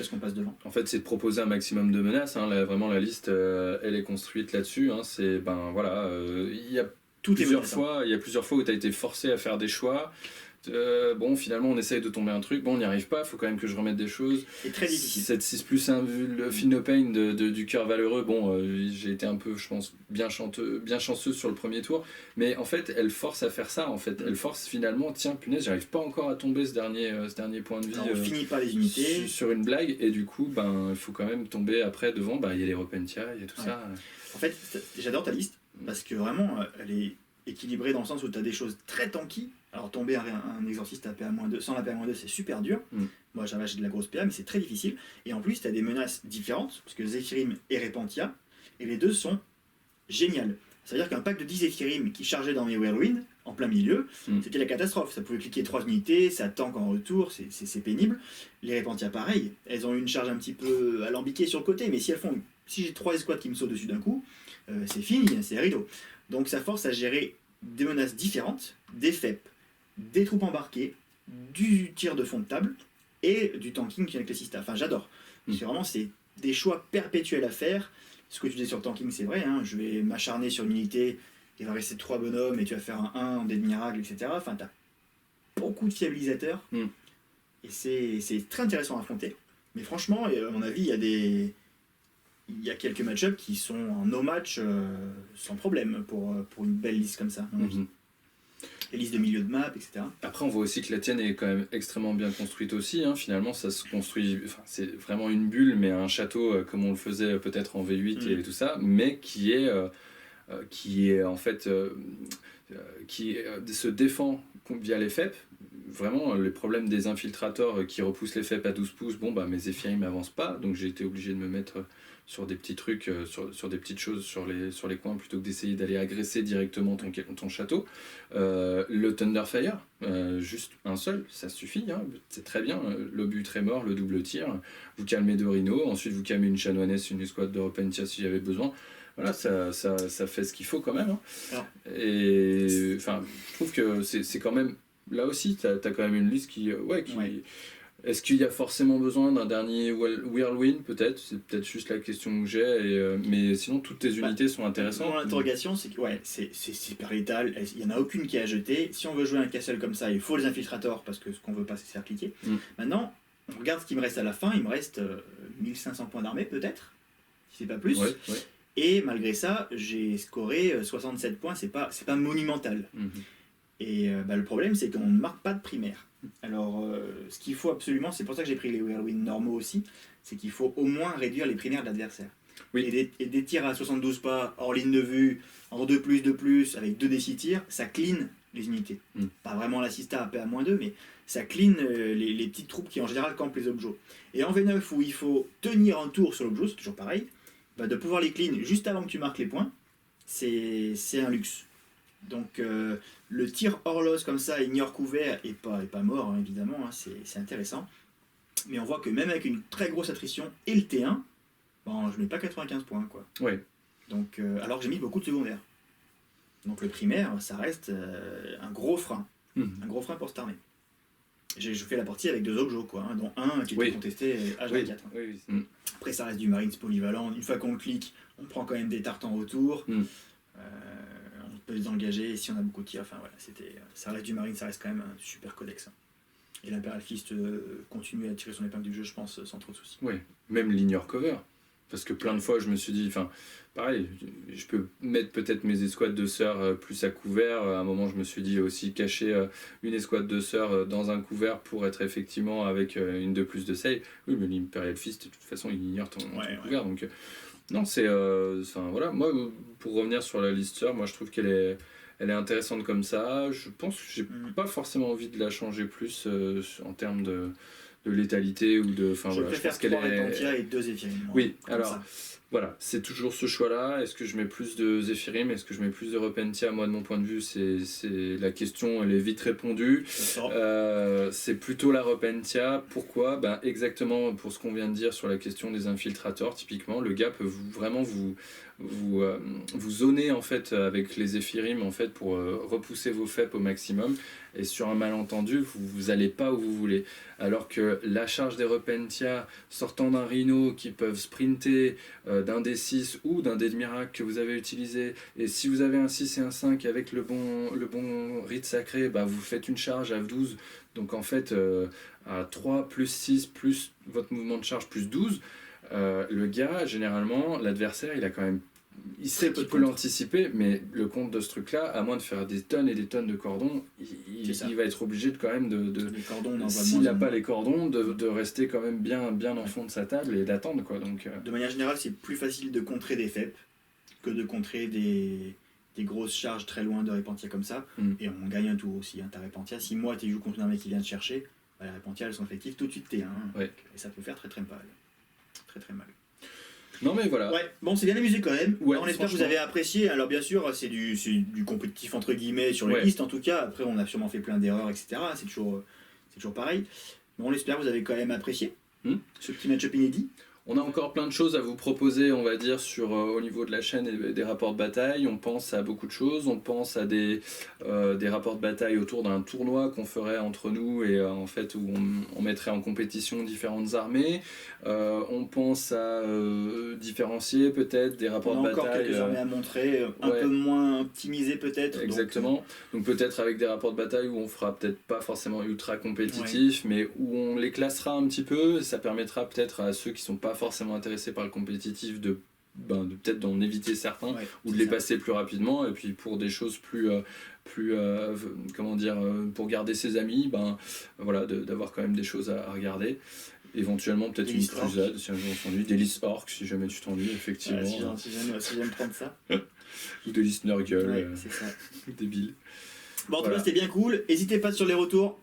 qu'on passe devant. En fait, c'est de proposer un maximum de menaces. Hein. Là, vraiment, la liste, elle est construite là-dessus. Hein. C'est, il y a plusieurs fois où tu as été forcé à faire des choix. Bon, finalement, on essaye de tomber un truc. Bon, on n'y arrive pas. Il faut quand même que je remette des choses. C'est très difficile. Cette 6+1, vu le Feel No Pain du cœur valeureux, bon, j'ai été un peu, je pense, bien chanceuse sur le premier tour. Mais en fait, elle force à faire ça. En fait, elle force finalement, tiens, punaise, j'arrive pas encore à tomber ce dernier point de vie. On finit pas les unités. Sur une blague. Et du coup, il faut quand même tomber après devant. Il y a les Repentia, il y a tout ça. En fait, j'adore ta liste parce que vraiment, elle est équilibrée dans le sens où tu as des choses très tanky. Alors tomber un exorciste à PA-2 sans la PA-2 c'est super dur. Moi j'ai de la grosse PA mais c'est très difficile. Et en plus tu as des menaces différentes, parce que Zephyrim et Repentia, et les deux sont géniales. C'est-à-dire qu'un pack de 10 Zephyrim qui chargeait dans mes Whirlwind, en plein milieu, c'était la catastrophe. Ça pouvait cliquer 3 unités, ça tank en retour, c'est pénible. Les Repentia pareil, elles ont une charge un petit peu alambiquée sur le côté, mais si j'ai 3 escouades qui me sautent dessus d'un coup, c'est fini, c'est rideau. Donc ça force à gérer des menaces différentes, des FEP, des troupes embarquées, du tir de fond de table et du tanking avec les Sista. Enfin, j'adore. C'est des choix perpétuels à faire. Ce que tu dis sur le tanking, c'est vrai. Hein, je vais m'acharner sur une unité, il va rester 3 bonhommes et tu vas faire un 1 en dé de miracle, etc. Enfin, tu as beaucoup de fiabilisateurs et c'est très intéressant à affronter. Mais franchement, à mon avis, il y a quelques match-ups qui sont en no-match sans problème pour une belle liste comme ça. Les listes de milieu de map, etc. Après, on voit aussi que la tienne est quand même extrêmement bien construite aussi. Hein. Finalement, ça se construit. C'est vraiment une bulle, mais un château comme on le faisait peut-être en V8 et tout ça, mais qui en fait se défend via les FEP. Vraiment, les problèmes des infiltrateurs qui repoussent les FEP à 12 pouces, mes Zephyrim n'avancent pas, donc j'ai été obligé de me mettre sur des petits trucs, sur des petites choses sur les coins, plutôt que d'essayer d'aller agresser directement ton château. Le Thunderfire, juste un seul, ça suffit, hein, c'est très bien. L'obus très mort, le double tir, vous calmez 2 rhinos, ensuite vous calmez une chanoinesse, une escouade de Repentia si j'avais besoin. voilà, ça fait ce qu'il faut quand même. Hein. Alors. Et enfin, je trouve que c'est quand même, là aussi, tu as quand même une liste qui... Ouais. Est-ce qu'il y a forcément besoin d'un dernier Whirlwind peut-être? C'est peut-être juste la question que j'ai, mais sinon toutes tes unités sont intéressantes. Mon interrogation, c'est que c'est super létal, il n'y en a aucune qui est à jeter. Si on veut jouer un castle comme ça, il faut les infiltrators parce que ce qu'on veut pas, c'est se faire cliquer. Maintenant, on regarde ce qui me reste à la fin, il me reste 1500 points d'armée peut-être, si c'est pas plus. Ouais. Et malgré ça, j'ai scoré 67 points, c'est pas monumental. Et le problème, c'est qu'on ne marque pas de primaire. Alors, ce qu'il faut absolument, c'est pour ça que j'ai pris les Whirlwind normaux aussi, c'est qu'il faut au moins réduire les primaires de l'adversaire. Oui. Et des tirs à 72 pas, hors ligne de vue, en 2+, avec 2 D6 tirs, ça clean les unités. Pas vraiment l'assista à PA-2, mais ça clean les petites troupes qui en général campent les objets. Et en V9, où il faut tenir un tour sur l'objet, c'est toujours pareil, de pouvoir les clean juste avant que tu marques les points, c'est un luxe. Donc le tir hors loss comme ça, ignore couvert et pas mort hein, évidemment, hein, c'est intéressant. Mais on voit que même avec une très grosse attrition et le T1, je mets pas 95 points quoi. Ouais. Donc alors que j'ai mis beaucoup de secondaires. Donc le primaire, ça reste un gros frein. Un gros frein pour cette armée. Je fais la partie avec 2 objets quoi, hein, dont un qui était contesté H24. Oui. Après ça reste du Marines polyvalent, une fois qu'on le clique, on prend quand même des tartes en retour. On peut les engager et si on a beaucoup de tirs, enfin voilà, ça reste du Marine, ça reste quand même un super codex. Et l'Imperial Fist continue à tirer son épingle du jeu, je pense, sans trop de soucis. Oui, même l'ignore cover. Parce que plein de fois, je me suis dit, enfin, pareil, je peux mettre peut-être mes escouades de sœurs plus à couvert. À un moment, je me suis dit aussi cacher une escouade de sœurs dans un couvert pour être effectivement avec une 2+ de save. Oui, mais l'Imperial Fist, de toute façon, il ignore ton couvert. Donc, non, c'est... voilà, moi, pour revenir sur la liste sœur, moi, je trouve qu'elle est intéressante comme ça. Je pense que j'ai pas forcément envie de la changer plus en termes de létalité ou de... Je préfère 3 Repentia et 2 Zephyrim. Oui, alors... Voilà, c'est toujours ce choix-là. Est-ce que je mets plus de Zephyrim? Est-ce que je mets plus de Repentia? Moi, de mon point de vue, c'est la question, elle est vite répondue. C'est plutôt la Repentia. Pourquoi? Exactement pour ce qu'on vient de dire sur la question des infiltrateurs. Typiquement, le gars peut vraiment vous zoner en fait avec les Zephyrim en fait pour repousser vos FEP au maximum. Et sur un malentendu, vous allez pas où vous voulez. Alors que la charge des Repentia sortant d'un Rhino qui peuvent sprinter d'un D6 ou d'un dé de miracle que vous avez utilisé, et si vous avez un 6 et un 5 avec le bon rite sacré, vous faites une charge à 12. Donc en fait, à 3 plus 6 plus votre mouvement de charge plus 12, le gars, généralement, l'adversaire, il a quand même... Il sait qu'il peut l'anticiper, mais le compte de ce truc-là, à moins de faire des tonnes et des tonnes de cordons, il va être obligé de quand même s'il n'a pas les cordons, de rester quand même bien en fond de sa table et d'attendre quoi. Donc, de manière générale, c'est plus facile de contrer des FEP que de contrer des grosses charges très loin de Repentia comme ça. Et on gagne un tour aussi. Hein. Ta Repentia, si moi tu joues contre un mec qui vient te chercher, les Repentia elles sont effectives tout de suite T1. Et ça peut faire très très mal. Très très mal. Non mais voilà. Ouais, bon c'est bien amusé quand même. Ouais, on espère que vous avez apprécié. Alors bien sûr c'est du compétitif entre guillemets sur les pistes en tout cas. Après on a sûrement fait plein d'erreurs etc. C'est toujours pareil. Mais on espère que vous avez quand même apprécié ce petit match-up inédit. On a encore plein de choses à vous proposer, on va dire, au niveau de la chaîne et des rapports de bataille. On pense à beaucoup de choses. On pense à des rapports de bataille autour d'un tournoi qu'on ferait entre nous et en fait où on mettrait en compétition différentes armées. On pense à différencier peut-être des rapports de bataille. On a encore quelques armées à montrer, un peu moins optimisées peut-être. Exactement. Donc peut-être avec des rapports de bataille où on fera peut-être pas forcément ultra compétitif, mais où on les classera un petit peu. Ça permettra peut-être à ceux qui sont pas forcément intéressés par le compétitif de peut-être d'en éviter certains ou de les passer plus rapidement, et puis pour des choses plus comment dire, pour garder ses amis, voilà, d'avoir quand même des choses à regarder. Éventuellement peut-être une crusade si un jour on s'ennuie, des listes orques si jamais tu t'ennuies effectivement. Si j'aime prendre ça. Ou des listes Nurgle, c'est ça. Débile. Bon en tout cas c'était bien cool, n'hésitez pas sur les retours.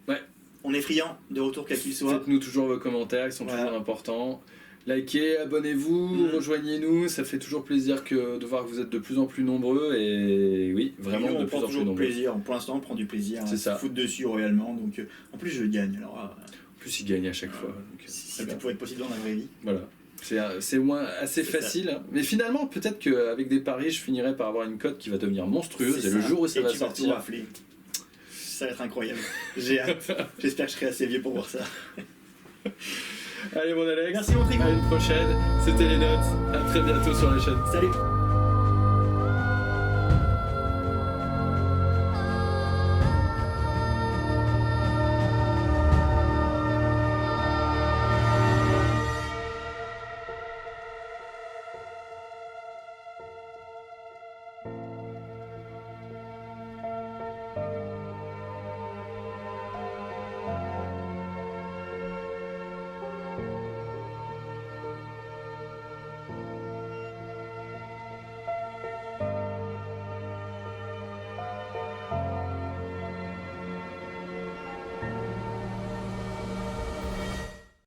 On est friand de retours quels qu'ils soient. Faites-nous toujours vos commentaires, ils sont toujours importants. Likez, abonnez-vous, rejoignez-nous, ça fait toujours plaisir de voir que vous êtes de plus en plus nombreux, et oui, vraiment de plus en plus nombreux. Plaisir. Pour l'instant on prend du plaisir, c'est ça. Foutre dessus royalement, donc en plus je gagne. Alors, en plus il gagne à chaque fois. Donc, si ça pouvait être possible dans la vraie vie. Voilà. C'est au moins assez C'est facile. Hein. Mais finalement, peut-être qu'avec des paris, je finirai par avoir une cote qui va devenir monstrueuse. C'est Et le ça. jour où ça Et va tu vas sortir. tout rafler. Ça va être incroyable. J'ai hâte. J'espère que je serai assez vieux pour voir ça. Allez, mon Alex. Merci, mon Trigo. À une prochaine. C'était les notes. À très bientôt sur la chaîne. Salut.